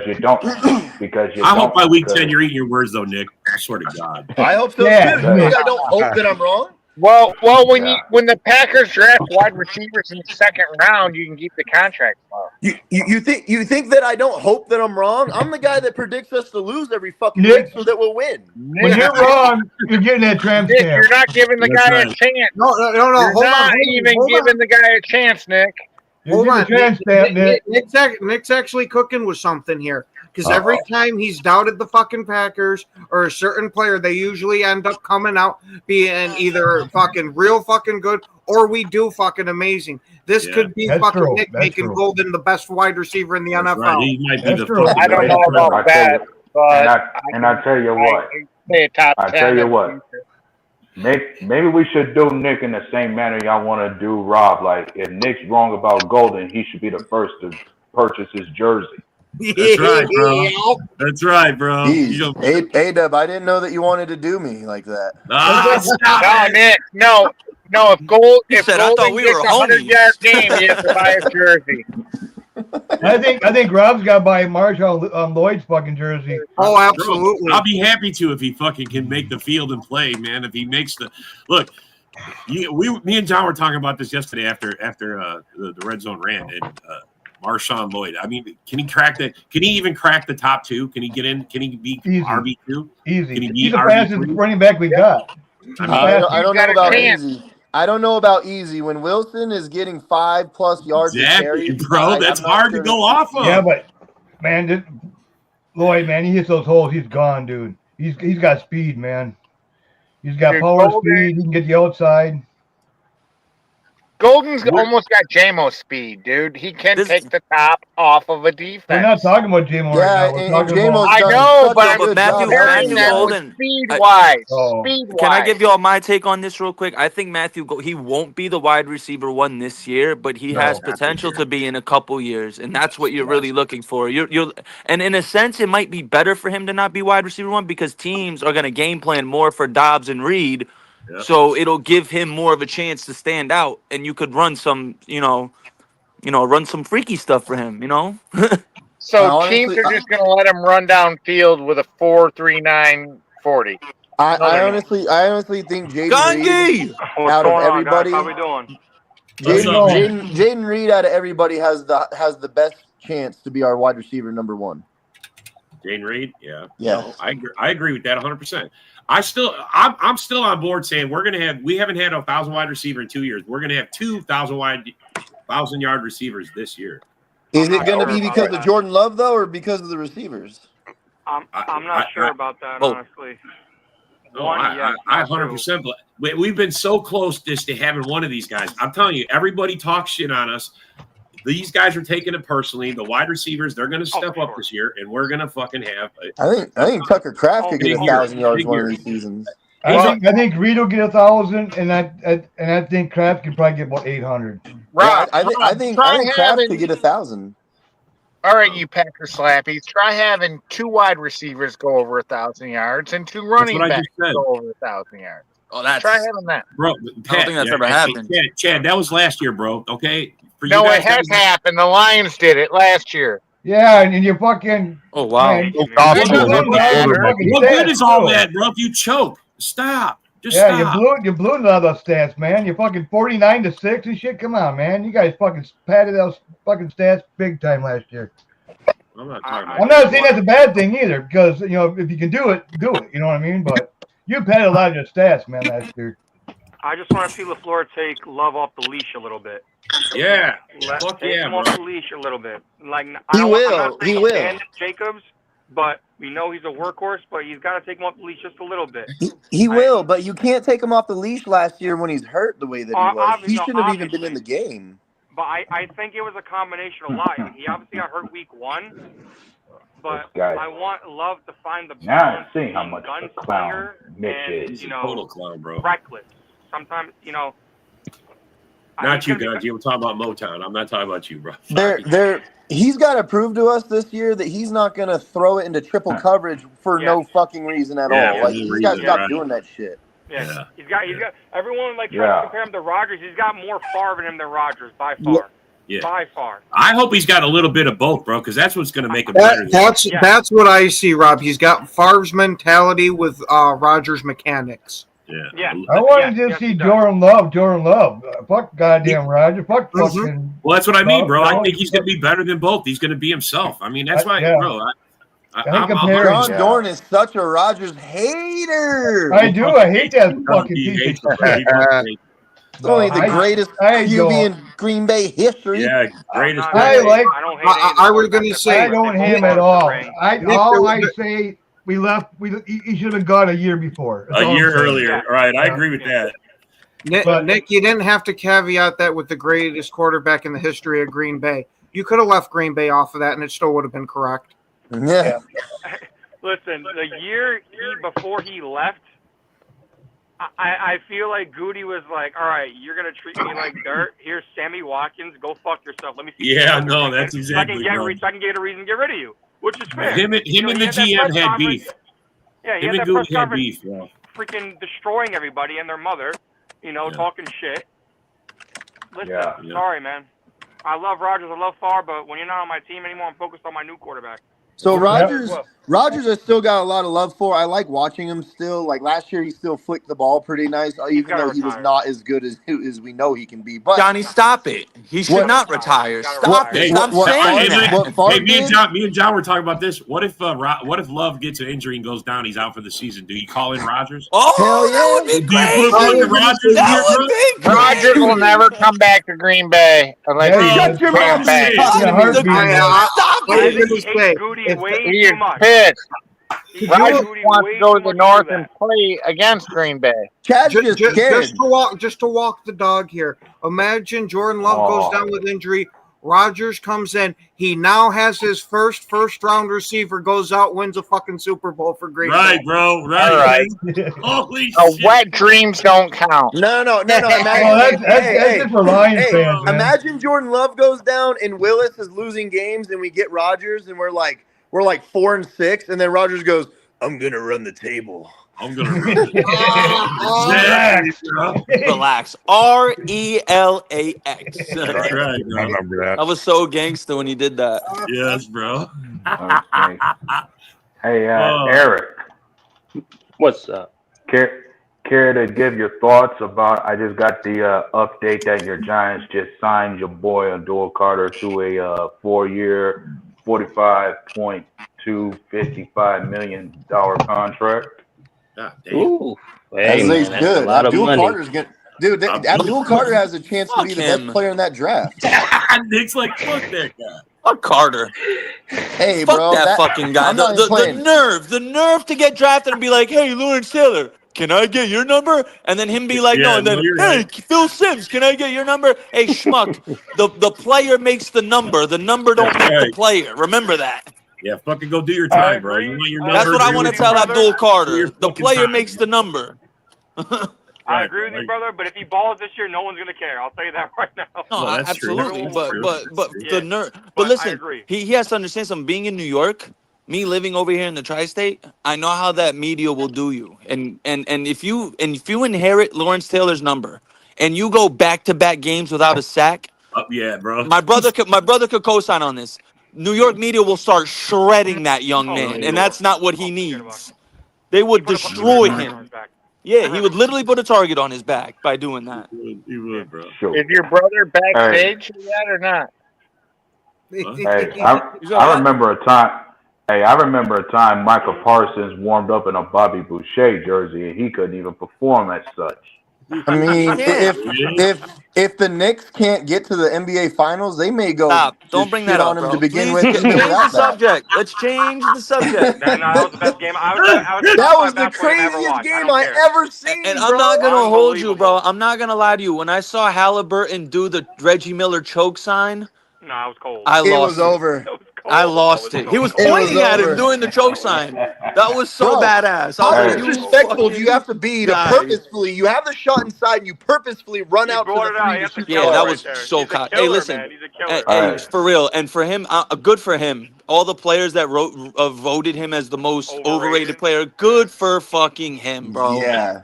because you. I hope by week 10 you're eating your words though, Nick. I swear to God. I hope so too. I don't hope that I'm wrong. Well, when the Packers draft wide receivers in the second round, you can keep the contract. You think that I don't hope that I'm wrong? I'm the guy that predicts us to lose every fucking week so that we'll win. When you're wrong, you're getting that tramp stamp. You're not giving the guy a chance. No. You're not even giving the guy a chance, Nick. Hold on. Nick's actually cooking with something here. Because every time he's doubted the fucking Packers or a certain player, they usually end up coming out being either fucking real fucking good or we do fucking amazing. This could be fucking Nick making Golden the best wide receiver in the NFL. Right. He might be I don't know about that. And I tell you what. I tell you what. Nick, maybe we should do Nick in the same manner y'all want to do Rob. Like, if Nick's wrong about Golden, he should be the first to purchase his jersey. That's right, bro. That's right, bro. A-Dub, I didn't know that you wanted to do me like that. No, Nick. No. If Golden gets a 100-yard game, he has to buy a jersey. I think Rob's got to buy Marshall Lloyd's fucking jersey. Oh, absolutely. I'll be happy to if he fucking can make the field and play, man. If he makes the look. Me and John were talking about this yesterday after the red zone ran and Marshawn Lloyd. I mean, can he crack that? Can he even crack the top two? Can he get in? Can he be RB2? Easy. Can he He's the fastest running back we got. I don't know about easy. I don't know about easy. When Wilson is getting 5+ yards a carry, bro, that's hard to go off of. Yeah, but man, Lloyd, man, he hits those holes. He's gone, dude. He's got speed, man. He's got power, speed. He can get the outside. Golden's almost got JMO speed, dude. He can take the top off of a defense. We're not talking about JMO right now. We're talking about I know, but Matthew Golden, speed-wise. Can I give you all my take on this real quick? I think he won't be the wide receiver one this year, but he has potential to be in a couple years, and that's what you're really looking for. And in a sense, it might be better for him to not be wide receiver one because teams are going to game plan more for Dobbs and Reed. Yep. So it'll give him more of a chance to stand out, and you could run some run some freaky stuff for him. So teams are just going to let him run downfield with a 4.39 40. I honestly think Jaden Reed out of everybody. How we doing? Jaden Reed out of everybody has the best chance to be our wide receiver number 1. Jaden Reed, yeah. Yes. No, I agree with that 100%. I'm still on board saying we haven't had a 1,000 wide receiver in 2 years. We're gonna have 2,000 yard receivers this year. Is it going to be because of Jordan Love though, or because of the receivers? I'm not sure about that, honestly. No, I 100%. But we've been so close to having one of these guys. I'm telling you, everybody talks shit on us. These guys are taking it personally. The wide receivers, they're going to step up this year, and we're going to fucking have. I think Tucker Kraft could get 1,000 yards one of these seasons. I think Reed will get 1,000, and I think Kraft could probably get about 800. Right. I think Kraft could get 1,000. All right, you Packer slappies, try having 2 wide receivers go over 1,000 yards and 2 running backs go over 1,000 yards. Oh, try having that, bro. I don't think that's ever happened. Chad, that was last year, bro. Okay. No, it has happened. The Lions did it last year. Yeah, and you fucking. Oh wow! Man, what good is all that, bro? If you choke, stop. Just stop. You blew none of those stats, man. You fucking 49-6 and shit. Come on, man. You guys fucking padded those fucking stats big time last year. I'm not talking about. I'm not saying that's a bad thing either, because if you can do it, do it. You know what I mean? But you padded a lot of your stats, man, last year. I just want to see LaFleur take Love off the leash a little bit. Yeah. Take him off the leash a little bit. Like He will. Jacobs, but we know he's a workhorse, but he's got to take him off the leash just a little bit. He will, but you can't take him off the leash last year when he's hurt the way that he was. He shouldn't have even been in the game. But I think it was a combination of a lot. He obviously got hurt week 1, but I want Love to find the balance now I'm seeing how much a clown Mitch is. He's a total clown, bro. Reckless. Sometimes, Not you guys. You were talking about Motown. I'm not talking about you, bro. He's got to prove to us this year that he's not going to throw it into triple coverage for no fucking reason at all. Like, he's got to stop doing that shit. Yeah. He's got everyone trying to compare him to Rodgers. He's got more Favre in him than Rodgers by far. Yeah. By far. I hope he's got a little bit of both, bro, because that's what's going to make him better. That's what I see, Rob. He's got Favre's mentality with Rodgers' mechanics. Yeah. I wanted to see Jordan Love. Fuck goddamn Rodgers. Fuck fucking. Well, that's what I mean, bro. I think he's going to be better than both. He's going to be himself. I mean, that's why, bro. John Dorn is such a Rodgers hater. I do. I hate that fucking piece of shit. It's only the greatest QB in Green Bay history. Yeah, greatest. I was going to say. I don't hate him at all. I say. He should have been gone a year before. A year earlier. Right. I agree with that. Nick, you didn't have to caveat that with the greatest quarterback in the history of Green Bay. You could have left Green Bay off of that, and it still would have been correct. Yeah. Listen, the year before he left, I feel like Goody was like, all right, you're going to treat me like dirt. Here's Sammy Watkins. Go fuck yourself. Let me see. Yeah, no, that's exactly right. I can get a reason to get rid of you. Which is fair. Him and the GM had beef. Yeah, he had that press conference freaking destroying everybody and their mother, talking shit. Listen, sorry, man. I love Rodgers. I love Favre, but when you're not on my team anymore, I'm focused on my new quarterback. So Rodgers has still got a lot of love for. I like watching him still. Like last year, he still flicked the ball pretty nice, even though he was not as good as we know he can be. But Johnny, stop it. He should not retire. Stop it. I'm saying that. Me and John were talking about this. What if Love gets an injury and goes down? He's out for the season. Do you call in Rodgers? Oh, hell yeah! That would be great. Rodgers will never come back to Green Bay unless shut your mouth. Stop it. He is pissed. Rodgers wants to go to the north and play against Green Bay. Just to walk the dog here. Imagine Jordan Love goes down with injury. Rodgers comes in. He now has his first round receiver, goes out, wins a fucking Super Bowl for Green Bay. Right, bro. Right. All right. Holy shit. Wet dreams don't count. No. That's it for Lions fans, man. Imagine Jordan Love goes down and Willis is losing games, and we get Rodgers, and we're like 4-6, and then Rodgers goes, "I'm gonna run the table. I'm gonna relax. Relax. RELAX. That's right, bro. I remember that. I was so gangster when he did that. Yes, bro. Okay. Hey, Eric. What's up? Care to give your thoughts about? I just got the update that your Giants just signed your boy Adore Carter to a 4-year, $45.255 million contract. Ooh, Hey, man, that's good. a lot of Abdul money. Carter's good. Dude, Abdul Carter has a chance to be the best player in that draft. Nick's like, fuck that guy. Fuck Carter. Hey, fuck bro, that fucking guy. I'm not even playing. The nerve to get drafted and be like, hey, Lawrence Taylor, can I get your number? And then him be like, no. And then, hey, Phil Simms, can I get your number? Hey, schmuck, the player makes the number. The number don't make the player. Remember that. Yeah, fucking go do your time, bro. You want your number? That's what I want to tell Abdul Carter. The player time. makes the number. I agree with you, brother. But if he balls this year, no one's gonna care. I'll tell you that right now. No, that's absolutely. true. But Yeah, the nerve. but But I listen, agree. he has to understand something. Being in New York, me living over here in the tri-state, I know how that media will do you. And if you inherit Lawrence Taylor's number and you go back-to-back games without a sack, yeah, bro. my brother could co-sign on this. New York media will start shredding that young man, and that's not what he needs. They would destroy him. Yeah, he would literally put a target on his back by doing that. He would, bro. Is your brother backstage for that or not? Hey, I remember a time. Hey, I remember a time Michael Parsons warmed up in a Bobby Boucher jersey and he couldn't even perform as such. I mean, if the Knicks can't get to the NBA Finals, they may go. Stop! Don't bring that on up, him bro. to begin Please with. change the subject. Let's change the subject. That was the best game. That was the craziest game I ever seen. And I'm not gonna hold you, bro. I'm not gonna lie to you. When I saw Halliburton do the Reggie Miller choke sign, no, I was cold. I lost it. Was over. I lost it. He was pointing at him doing the choke sign. That was so badass. How disrespectful do you have to be to purposefully? You have the shot inside, and you purposefully run out to the three. Yeah, that was so cocky. Hey, listen, hey, for real, and for him, good for him. All the players that voted him as the most overrated player, good for fucking him, bro. Yeah.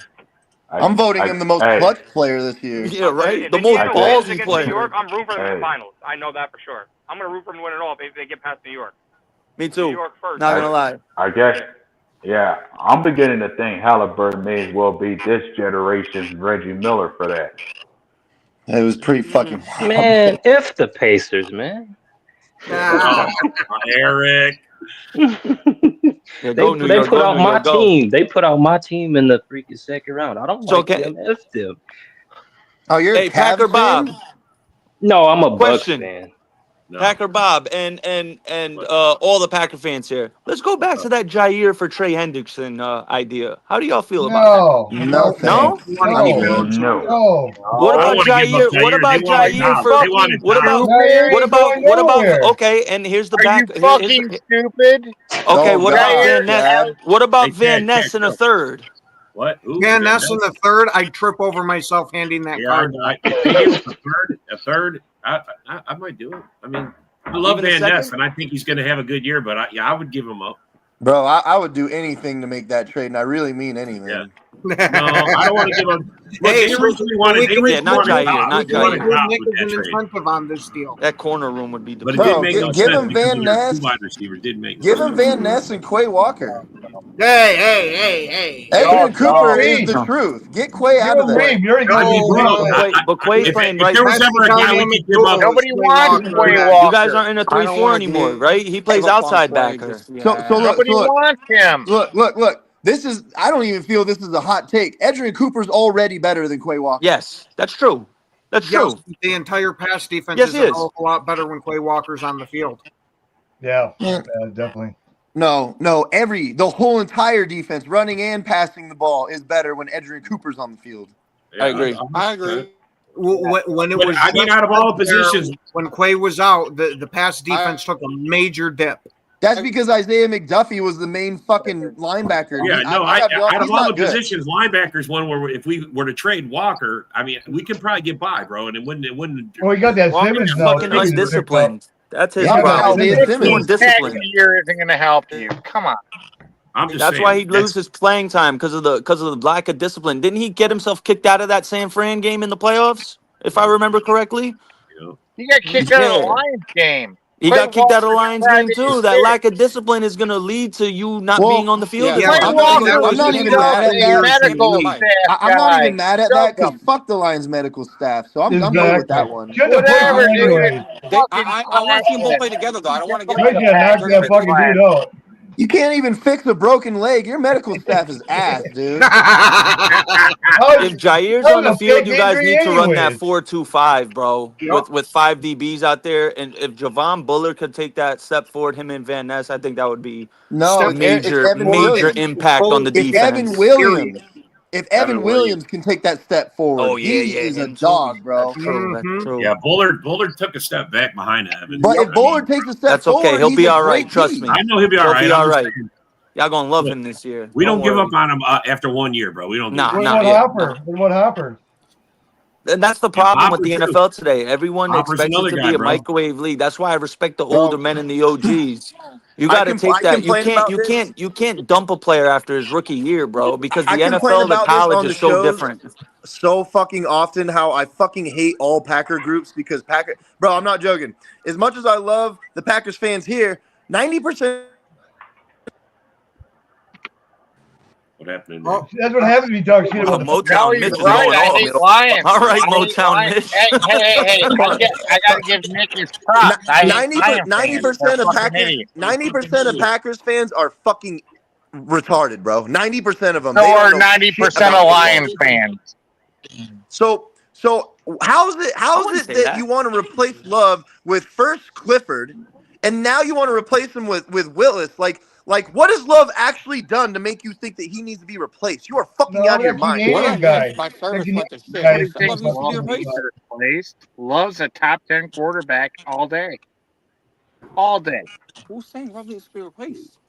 I'm voting him the most clutch player this year. Yeah, right. The most ballsy player. New York, I'm rooting for them in the finals. I know that for sure. I'm gonna root for them to win it all if they get past New York. Me too. New York first. Not gonna lie. I guess. Yeah, I'm beginning to think Halliburton may as well be this generation's Reggie Miller for that. It was pretty fucking wild. Man, F the Pacers, man. Eric. They put out my team. They put out my team in the freaking second round. I don't like them. F them. Oh, you're a Packer Bob. No, I'm a Bucks fan. No. Packer Bob and all the Packer fans here. Let's go back to that Jair for Trey Hendrickson idea. How do y'all feel about that? No. What about Jair? What about Jair for? What about? Okay, and here's the back. Are you fucking stupid? Okay, what about Van Ness? What about Van Ness in a third? What? Van Ness in the third, I'd trip over myself handing that card. A third. I might do it. I mean, I love Van Ness, and I think he's going to have a good year. But I would give him up. Bro, I would do anything to make that trade, and I really mean anything. Yeah. No, I don't want to give him. They originally wanted. Not Jair. Nick is an incentive on this deal. That corner room would be. But it didn't make no give sense. him Van Ness. Wide receiver didn't make. Give him Van Ness and Quay Walker. Hey. Adrian Cooper is the truth. Get Quay out of there. But Quay's playing right. There was ever a guy we could give up. Nobody wants Quay Walker. You guys aren't in a 3-4 anymore, right? He plays outside backer. So nobody wants him. Look. This is. I don't even feel this is a hot take. Adrian Cooper's already better than Quay Walker. Yes, that's true. That's true. The entire pass defense is a lot better when Quay Walker's on the field. Yeah, definitely. No. The whole entire defense, running and passing the ball, is better when Adrian Cooper's on the field. Yeah, I agree. When it was, I mean, out of all positions, when Quay was out, the pass defense took a major dip. That's because Isaiah McDuffie was the main fucking linebacker. Yeah, out of all the positions, linebackers one where if we were to trade Walker, I mean, we could probably get by, bro, and it wouldn't. Well, we got that Simmons now. Fucking undisciplined. That's his problem. More disciplined. Year isn't going to help you. Come on. That's why he'd lose his playing time because of the lack of discipline. Didn't he get himself kicked out of that San Fran game in the playoffs, if I remember correctly? He got kicked out of the Lions game. He got kicked out of the Lions game too. That lack of discipline is going to lead to you not being on the field. I'm not even mad at that. I'm not even mad at that because fuck the Lions medical staff. So I'm good with that one. Whatever, dude. I want to see them both play together, though. I don't want to get that fucking dude out. You can't even fix a broken leg. Your medical staff is ass, dude. If Jair's on the field, you guys need to run that 4-2-5, bro. With 5 DBs out there, and if Javon Bullard could take that step forward, him and Van Ness, I think that would be major impact on the defense. If Evan Williams can take that step forward, he is a dog, bro. True. Yeah, Bullard took a step back behind Evan. But if Bullard takes a step forward, okay. He'll be all right. Trust me. I know he'll be all right. Y'all gonna love him this year. We don't give up on him after 1 year, bro. We don't. What Hopper? And that's the problem with the NFL today. Everyone expects it to be a microwave league. That's why I respect the older men and the OGs. You got to take that. You can't dump a player after his rookie year, bro, because the NFL to college is so different. So fucking often how I fucking hate all Packer groups because bro, I'm not joking. As much as I love the Packers fans here, 90%. What happened? That's what happens when you talk shit about Motown Mitch. All right, Motown Mitch. Hey, I gotta give Nick his props. 90% of Packers fans are fucking retarded, bro. 90% of them. So are 90% of Lions fans. So how is it that you want to replace Love with first Clifford, and now you want to replace him with Willis? Like, what has Love actually done to make you think that he needs to be replaced? You are fucking out of your mind. Love's a top 10 quarterback all day. All day. Who's saying Love needs to be replaced?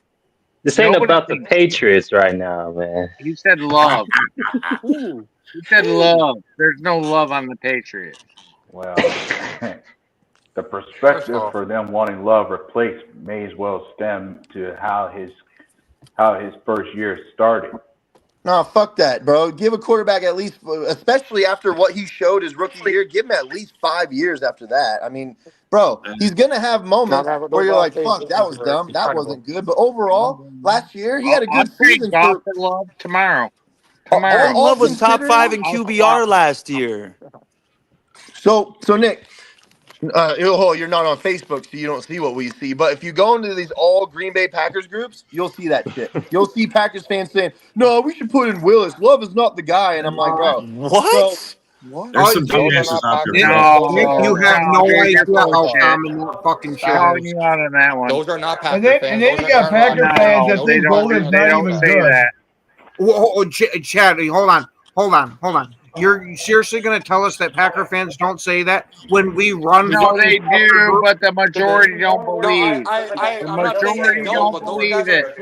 This ain't about the Patriots right now, man. You said Love. You said Love. There's no love on the Patriots. Well, the perspective for them wanting Love replaced may as well stem to how his first year started. No, fuck that, bro. Give a quarterback at least, especially after what he showed his rookie year, give him at least 5 years after that. I mean, bro, he's going to have moments where you're like, fuck, that was dumb. That wasn't good. But overall, last year, he had a good season. Love tomorrow. Love was top 5 in QBR last year. So Nick, you're not on Facebook, so you don't see what we see. But if you go into these all Green Bay Packers groups, you'll see that shit. You'll see Packers fans saying, "No, we should put in Willis. Love is not the guy." And I'm like, bro, what? What? There's some dumbasses out there. Nick, you have no idea how common that fucking shit is. You out on that one. Those are not Packer and then, fans. And then you got Packer fans that think Bolden's not even good. Chad, hold on. You're seriously going to tell us that Packer fans don't say that when we run? No, they do, but the majority don't believe. The majority don't believe it.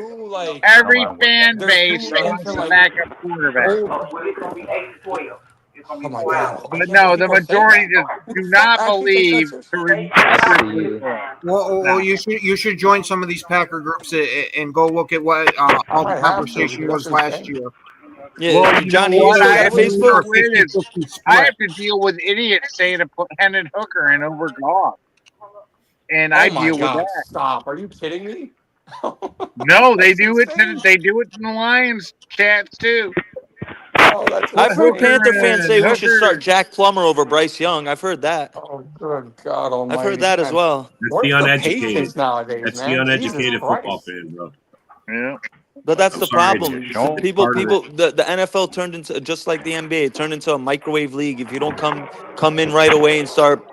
Every fan base wants a backup quarterback. But no, the majority just do not believe. Well, you should join some of these Packer groups and go look at what all the conversation was last year. Yeah, well, Johnny, you know on Facebook? I have to deal with idiots saying to put Hendon Hooker in over Goff. And I deal with that. Stop. Are you kidding me? No, they do it. They do it in the Lions chats too. I've heard Panther fans say we should start Jack Plummer over Bryce Young. I've heard that. Oh, good God Almighty! I've heard that as well. That's the uneducated nowadays, That's man. the uneducated football fan, bro. Yeah. But that's the problem. People. The NFL turned into, just like the NBA, it turned into a microwave league. If you don't come in right away and start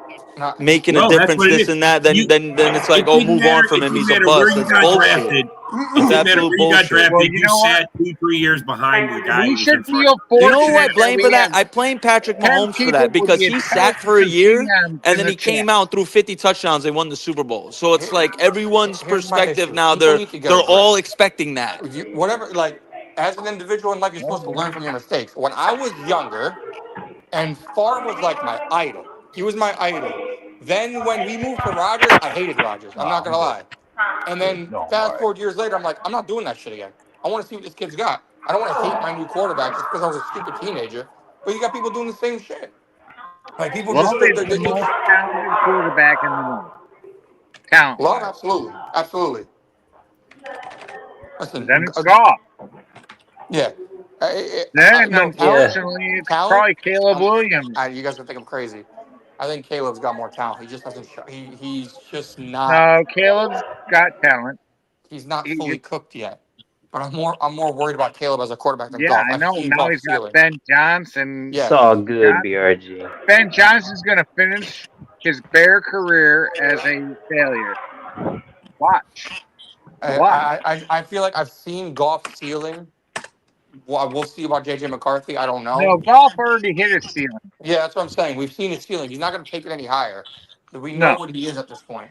making a difference, this and that, then it's like, oh, move on from him. He's a bust. It's bullshit. It's absolute bullshit. You sat 2-3 years behind the guy. We should feel fortunate. You know who I blame for that? I blame Patrick Mahomes for that because he sat for a year and then he came out and threw 50 touchdowns and won the Super Bowl. So it's like everyone's perspective now. They're all expecting that. Whatever, like as an individual in life, you're supposed to learn from your mistakes. When I was younger, and Favre was like my idol. He was my idol. Then when we moved to Rodgers, I hated Rodgers. I'm not gonna lie. And then fast forward years later, I'm like, I'm not doing that shit again. I want to see what this kid's got. I don't want to hate my new quarterback just because I was a stupid teenager. But you got people doing the same shit. Like people Love just is the most talented quarterback in the world. Talent Love, wise. absolutely, absolutely. Listen, Then it's golf. yeah. Then No unfortunately it's talent. probably Caleb Williams. You guys gonna think I'm crazy. I think Caleb's got more talent. He just doesn't. He's just not. No, Caleb's got talent. He's not He fully just, cooked yet. But I'm more worried about Caleb as a quarterback than yeah, Goff. I I've know. seen Now Goff's he's got ceiling. Ben Johnson. It's Yes. all good, BRG. Ben Johnson's going to finish his Bear career as a failure. Watch. I feel like I've seen Goff's ceiling. Well, we'll see about JJ McCarthy. I don't know. No, Golf already hit his ceiling. Yeah, that's what I'm saying. We've seen his ceiling. He's not going to take it any higher. We know No. what he is at this point.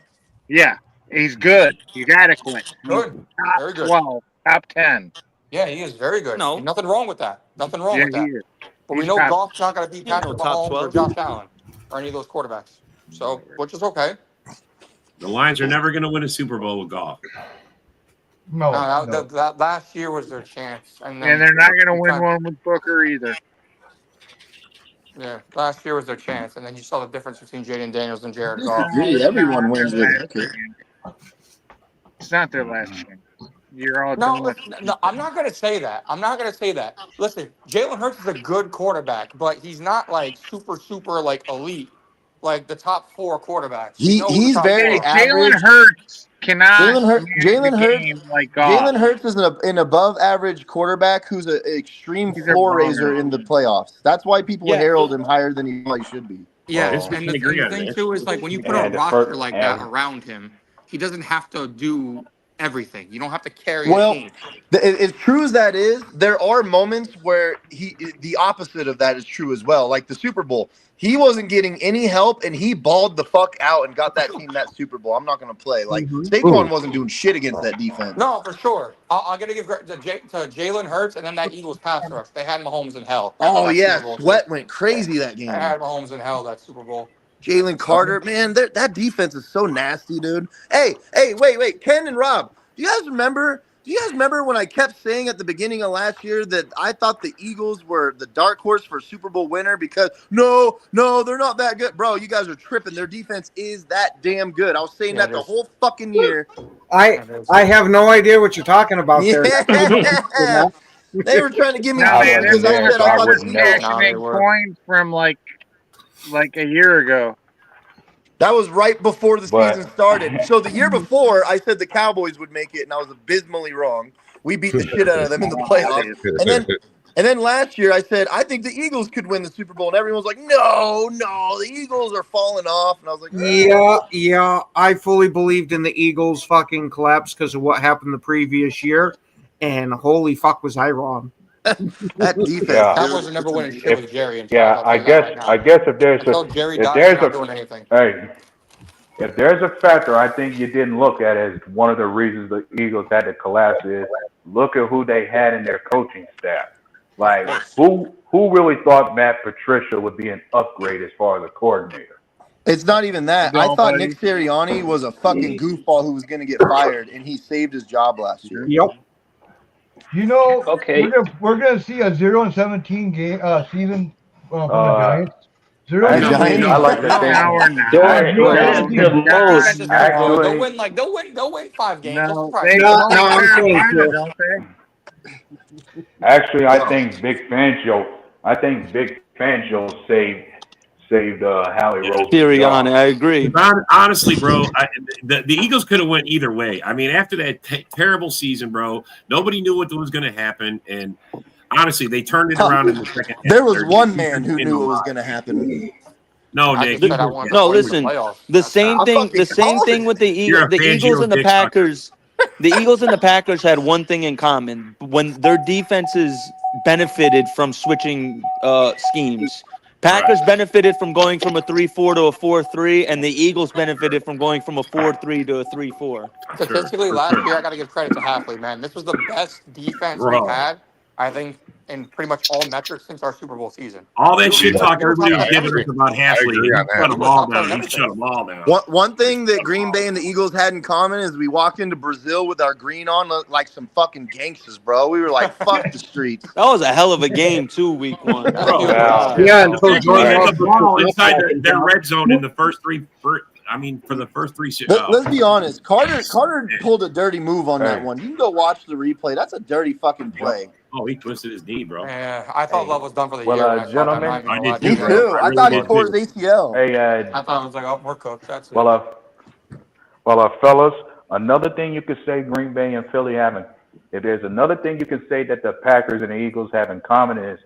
Yeah, he's good. He's adequate. Good. He's top Very good. 12, top 10. Yeah, he is very good. No. Nothing wrong with that. Nothing wrong Yeah, with he that. is. But we He's know top- Goff's not going to beat Patrick top Mahomes 12. or Josh Allen or any of those quarterbacks. So, which is okay. The Lions are never going to win a Super Bowl with Goff. No, That last year was their chance, and they're not going to win one with Booker either. Yeah, last year was their chance, and then you saw the difference between Jaden Daniels and Jared Goff. Really, everyone wins with Booker. It's not their last chance. You're all No, I'm not going to say that. I'm not going to say that. Listen, Jalen Hurts is a good quarterback, but he's not like super like elite, like the top 4 quarterbacks. He's very average. Jalen Hurts cannot. Jalen Hurts, like Goff. Jalen Hurts is an above average quarterback who's an extreme floor raiser in the playoffs. That's why people herald him higher than he probably should be. Yeah, and the thing too is like when you put a roster like that around him, he doesn't have to do everything. You don't have to carry a team. As true as that is, there are moments where the opposite of that is true as well. Like the Super Bowl, he wasn't getting any help, and he balled the fuck out and got that team that Super Bowl. I'm not going to play. Like Saquon wasn't doing shit against that defense. No, for sure. I got to give credit to Jalen Hurts and then that Eagles pass rush. They had Mahomes in hell. Oh yeah, Sweat went crazy that game. They had Mahomes in hell that Super Bowl. Jalen Carter, man, that defense is so nasty, dude. Hey, wait, Ken and Rob, do you guys remember when I kept saying at the beginning of last year that I thought the Eagles were the dark horse for Super Bowl winner because no, they're not that good, bro. You guys are tripping. Their defense is that damn good. I was saying that the whole fucking year. I have no idea what you're talking about there. They were trying to give me man, because I said I thought the cashing in coins from like a year ago. That was right before the season started. So the year before, I said the Cowboys would make it, and I was abysmally wrong. We beat the shit out of them in the playoffs. And then last year, I said, I think the Eagles could win the Super Bowl. And everyone was like, no, the Eagles are falling off. And I was like, yeah, I fully believed in the Eagles fucking collapse because of what happened the previous year. And holy fuck, was I wrong. That defense. Cowboys are never winning shit with Jerry. I guess if there's if there's a factor I think you didn't look at as one of the reasons the Eagles had to collapse is look at who they had in their coaching staff. Like who really thought Matt Patricia would be an upgrade as far as a coordinator? It's not even that. I thought Nick Sirianni was a fucking goofball who was going to get fired, and he saved his job last year. Yep. You know, we're gonna see a 0-17 game season from the Giants. 0-17. I like that. They'll win 5 games. Actually, I think Big Fangio saved Howie Roseman. Sirianni, I agree. Honestly, bro, the Eagles could have went either way. I mean, after that terrible season, bro, nobody knew what was going to happen, and honestly, they turned it around in the second half. There was one man who knew it was going to happen. No, Nick. No, listen. The same thing with the Eagles. The Eagles and the Packers. The Eagles and the Packers had one thing in common: when their defenses benefited from switching schemes. Packers benefited from going from a 3-4 to a 4-3, and the Eagles benefited from going from a 4-3 to a 3-4. Statistically, last year, I got to give credit to Halfley, man. This was the best defense we had, I think, in pretty much all metrics since our Super Bowl season. All that shit talk They were everybody top was 10 in giving us everything. about Halfley. agree on He shut that. them They were all top 10 in down. He everything. shut them all down. One thing that Green Bay and the Eagles had in common is we walked into Brazil with our green on like some fucking gangsters, bro. We were like, fuck the streets. That was a hell of a game too, week one. That's Bro, the only God. Yeah, the until fact that we Jordan had Love the put ball this inside up. their red zone in the first three. For the first three. Let's be honest. Carter pulled a dirty move on that Hey. one. You can go watch the replay. That's a dirty fucking play. Oh, he twisted his knee, bro. Yeah, I thought Love was done for the Well, year when I saw that. I'm gentlemen, not even I gonna lie did to Me you, too, bro. bro. too. I I really thought he did tore too. his ACL. hey, I thought I was like, oh, we're cooked. That's it. fellas, another thing you could say Green Bay and Philly haven't. If there's another thing you could say that the Packers and the Eagles have in common is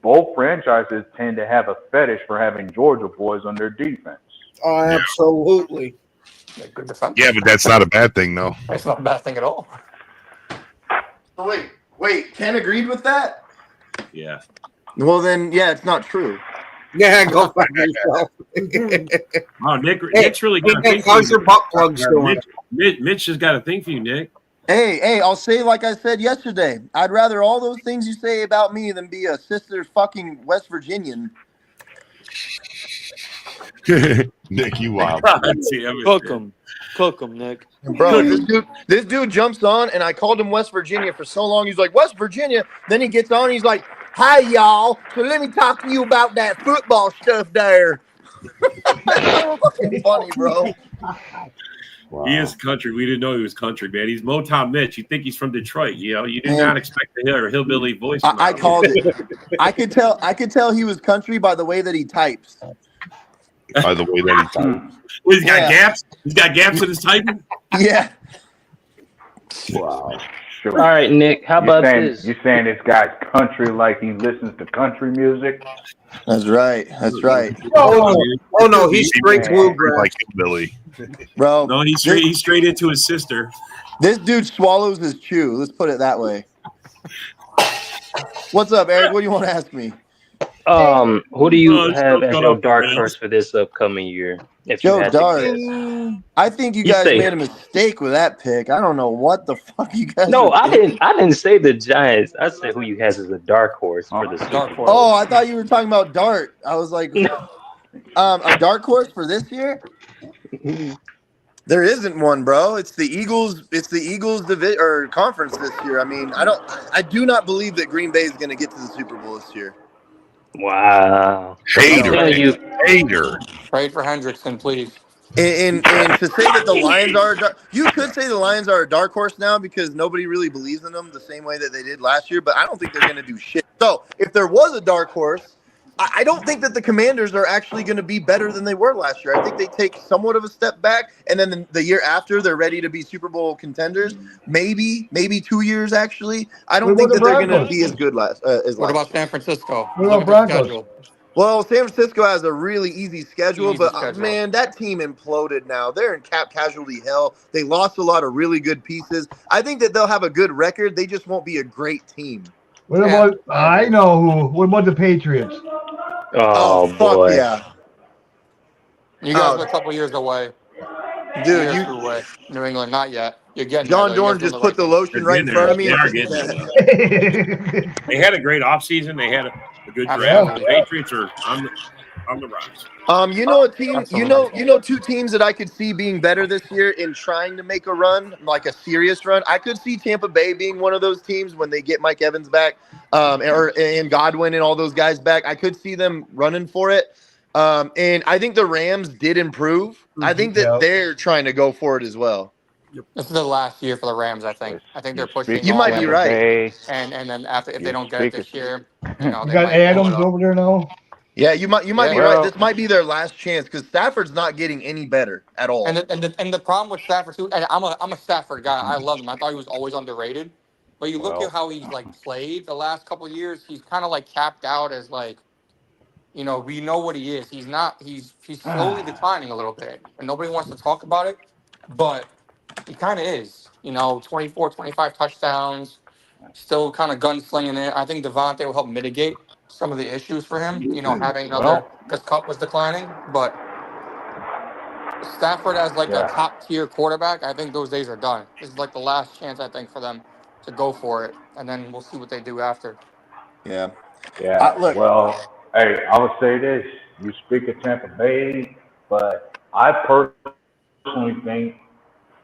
both franchises tend to have a fetish for having Georgia boys on their defense. Oh, absolutely. Yeah, good defense. Yeah, but that's not a bad thing, though. It's not a bad thing at all. Oh, wait. Ken agreed with that? Yeah. Well, then, yeah, it's not true. Yeah, go fuck yourself. Oh, Nick's really got a thing for how's you. your butt plugs doing? Mitch has got a thing for you, Nick. Hey, I'll say like I said yesterday. I'd rather all those things you say about me than be a sister fucking West Virginian. Nick, you wild. Cook him, Nick. Bro, this dude jumps on, and I called him West Virginia for so long. He's like, West Virginia. Then he gets on, he's like, hi, y'all. So let me talk to you about that football stuff there. That's so fucking funny, bro. Wow. He is country. We didn't know he was country, man. He's Motown Mitch. You think he's from Detroit? You know, you did not expect to hear a hillbilly voice. I called it. I could tell he was country by the way that he types. By the way that he types. Well, he's got gaps. He's got gaps in his typing. Yeah. Wow. Sure. All right, Nick, how about this? You saying this guy's country like he listens to country music? That's right. Oh no, he's straight bluegrass. Like Billy. Bro. No, he's straight into his sister. This dude swallows his chew. Let's put it that way. What's up, Eric? What do you want to ask me? Who do you have as your dark horse for this upcoming year? If you had Dart. to guess? I think you guys made a mistake with that pick. I don't know what the fuck you guys. No, I didn't say the Giants. I said who you has as a dark horse for the Super Bowl. Oh, I thought you were talking about Dart. I was like, a dark horse for this year. There isn't one, bro. It's the Eagles. It's the Eagles or conference this year. I mean, I do not believe that Green Bay is going to get to the Super Bowl this year. Wow. Hater. Trade for Hendrickson, please. And to say that the Lions are you could say the Lions are a dark horse now because nobody really believes in them the same way that they did last year, but I don't think they're going to do shit. So if there was a dark horse, I don't think that the Commanders are actually going to be better than they were last year. I think they take somewhat of a step back, and then the year after they're ready to be Super Bowl contenders. Maybe 2 years actually. I don't think that they're going to be as good as last. What about San Francisco? What about Broncos? Well, San Francisco has a really easy schedule, man, that team imploded now. They're in cap casualty hell. They lost a lot of really good pieces. I think that they'll have a good record. They just won't be a great team. What about, I know who. What about the Patriots? Oh fuck boy. Yeah. You guys are a couple years away. Dude, away. New England, not yet. You're getting John Dorn just put the lotion right in front of me. They are getting there. They had a great offseason. They had a good draft. The Patriots are on the rise. You know a team. You know two teams that I could see being better this year in trying to make a run, like a serious run. I could see Tampa Bay being one of those teams when they get Mike Evans back, and Godwin and all those guys back. I could see them running for it. And I think the Rams did improve. I think that they're trying to go for it as well. This is the last year for the Rams, I think. I think they're pushing. You might be right. And then after, if they don't get it this year, You got Adams over there now. Yeah, you might be right. This might be their last chance because Stafford's not getting any better at all. And the problem with Stafford too, and I'm a Stafford guy. I love him. I thought he was always underrated. But you look at how he's played the last couple of years. He's kind of capped out as we know what he is. He's not. He's slowly declining a little bit, and nobody wants to talk about it. But he kind of is. 24, 25 touchdowns, still kind of gunslinging it. I think Devontae will help mitigate some of the issues for him. Having another because Kupp was declining, but Stafford as a top tier quarterback, I think those days are done. This is the last chance I think for them to go for it, and then we'll see what they do after. Yeah. Yeah. Look. Well, hey, I would say this. You speak of Tampa Bay, but I personally think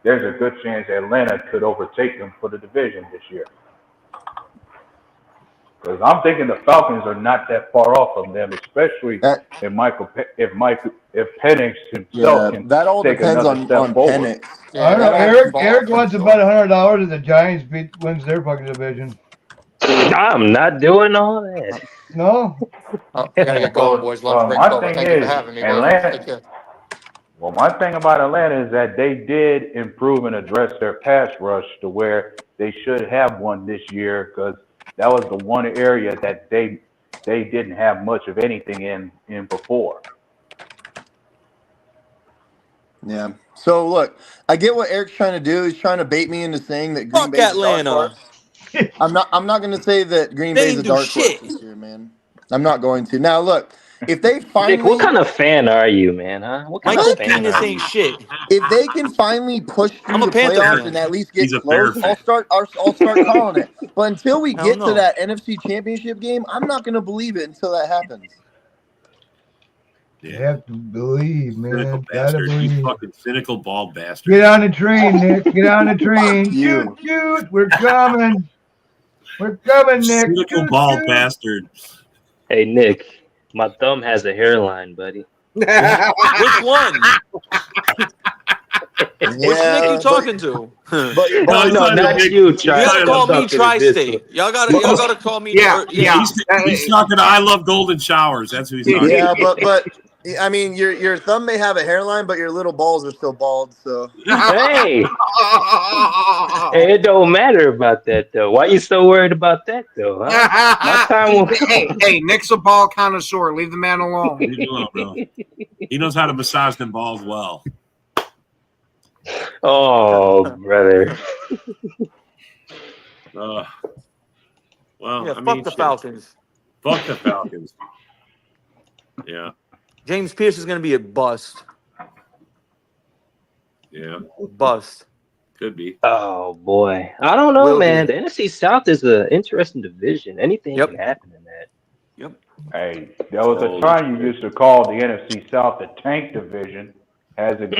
there's a good chance Atlanta could overtake them for the division this year. Because I'm thinking the Falcons are not that far off from them, especially if Penix himself can that all take depends another on step forward. Penix. I don't know. Eric wants about $100 if the Giants wins their fucking division. I'm not doing all that. No. I gotta get going, boys. Lunch break's my over. thing Thank you for is, having me, boys. Atlanta. Take care. Well, my thing about Atlanta is that they did improve and address their pass rush to where they should have one this year, because that was the one area that they didn't have much of anything in before. Yeah. So look, I get what Eric's trying to do. He's trying to bait me into saying that Green Bay's a dark horse. I'm not going to say that Green Bay's a dark horse this year, man. I'm not going to. Now look, if they finally, Nick, what kind of fan are you, man? Huh? What kind Michael of fan Penis are ain't you? shit. if they can finally push through the Panther playoffs fan. and at least get He's a Bear close, fan. I'll start calling it. But until we I don't get to know. that NFC Championship game, I'm not going to believe it until that happens. You have to believe, man. Cynical Gotta bastard. believe. You fucking cynical bald bastard. Get on the train, Nick. Get on the train. Fuck Shoot, you. shoot. We're coming. We're coming, Nick. Cynical Shoot, bald shoot. bastard. Hey, Nick, my thumb has a hairline, buddy. Which one? Which Nick you talking to? But No, not you, You gotta call me Tri-State. Y'all gotta call me. Yeah. He's talking to I Love Golden Showers. That's who he's talking Yeah, to. but I mean, your thumb may have a hairline, but your little balls are still bald. So Hey, it don't matter about that though. Why you so worried about that though? Huh? My time will come. Hey, Nick's a ball connoisseur. Leave the man alone. Leave him alone, bro. He knows how to massage them balls well. Oh, brother. Well, Yeah, I fuck mean, the Falcons. Fuck the Falcons. Yeah. James Pierce is gonna be a bust. Yeah. Bust. Could be. Oh boy, I don't know, Will man. be. The NFC South is an interesting division. Anything can happen in that. Yep. Hey, there was a time you used to call the NFC South the tank division. Hasn't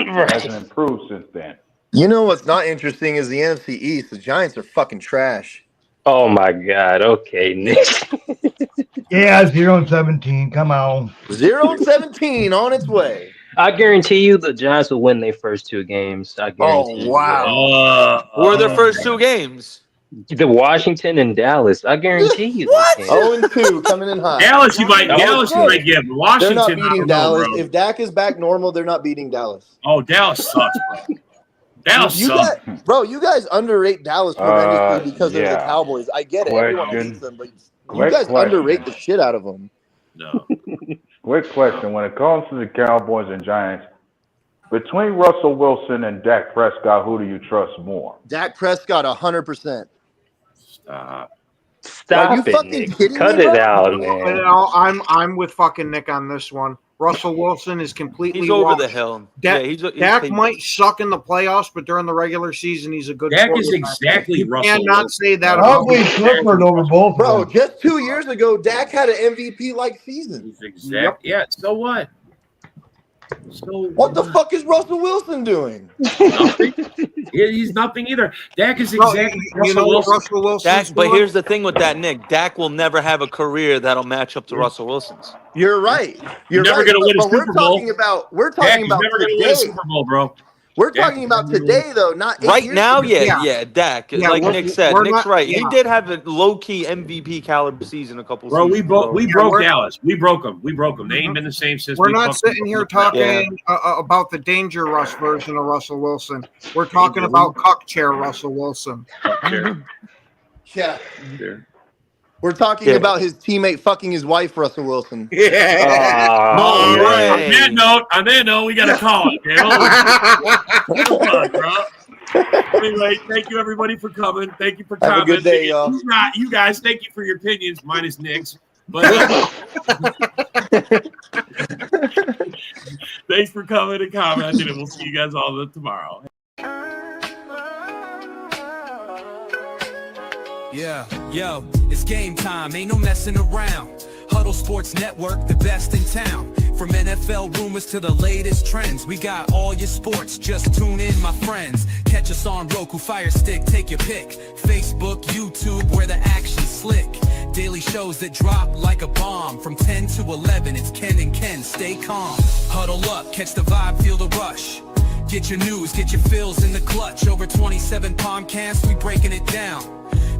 improved since then. you know what's not interesting is the NFC East. The Giants are fucking trash. Oh my God. Okay, Nick. Yeah, 0-17. Come on. 0-17 on its way. I guarantee you the Giants will win their first two games. I guarantee you. Who are their first two games? The Washington and Dallas. I guarantee you. What? 0-2 coming in hot. Dallas, you might give. Washington, They're not I beating don't Dallas. know, bro. If Dak is back normal, they're not beating Dallas. Oh, Dallas sucks, bro. Dallas sucks. You guys underrate Dallas tremendously because they're the Cowboys. I get it. Everyone hates them, but you guys underrate the shit out of them. No. Quick question. When it comes to the Cowboys and Giants, between Russell Wilson and Dak Prescott, who do you trust more? Dak Prescott, 100%. Stop Are you it, fucking Nick. kidding Cut me, it bro? out, man. I'm with fucking Nick on this one. Russell Wilson is completely He's over washed. the hill. Dak might suck in the playoffs, but during the regular season, he's a good Dak is quarterback. exactly You Russell cannot Wilson. say that. Probably Clifford over both. Bro, just 2 years ago, Dak had an MVP-like season. Yeah, so what? So what the fuck is Russell Wilson doing? Nothing. He's nothing either. Dak is exactly Russell Wilson. Dak, but here's the thing with that, Nick. Dak will never have a career that'll match up to Russell Wilson's. You're right. You're never right. gonna win a But Super Bowl. We're talking about never gonna today. win a Super Bowl, bro. We're talking about today, though, not 8 Right years now, ago. yeah, Dak. Yeah, like we're- Nick said, we're Nick's not- right. yeah. He did have a low-key MVP caliber season a couple Bro, seasons we ago. broke Dallas. We broke them. They ain't been the same since. We're we not fucking sitting here broke them. talking about the Danger Rush version of Russell Wilson. We're talking about cuck chair Russell Wilson. Yeah. Sure. We're talking about his teammate fucking his wife, Russell Wilson. On that note, we got to call it. Man. Hold on, bro. Anyway, thank you everybody for coming. Thank you for Have a coming. good day, y'all. You guys, thank you for your opinions, minus Nick's. But thanks for coming and commenting, and we'll see you guys all tomorrow. Yeah, yo, it's game time, ain't no messing around. Huddle Sports Network, the best in town. From NFL rumors to the latest trends, we got all your sports, just tune in, my friends. Catch us on Roku, Fire Stick, take your pick. Facebook, YouTube, where the action's slick. Daily shows that drop like a bomb. From 10 to 11, it's Ken and Ken, stay calm. Huddle up, catch the vibe, feel the rush. Get your news, get your fills in the clutch. Over 27 podcasts, we breaking it down.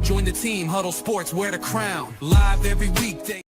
Join the team, Huddle Sports, wear the crown. Live every weekday.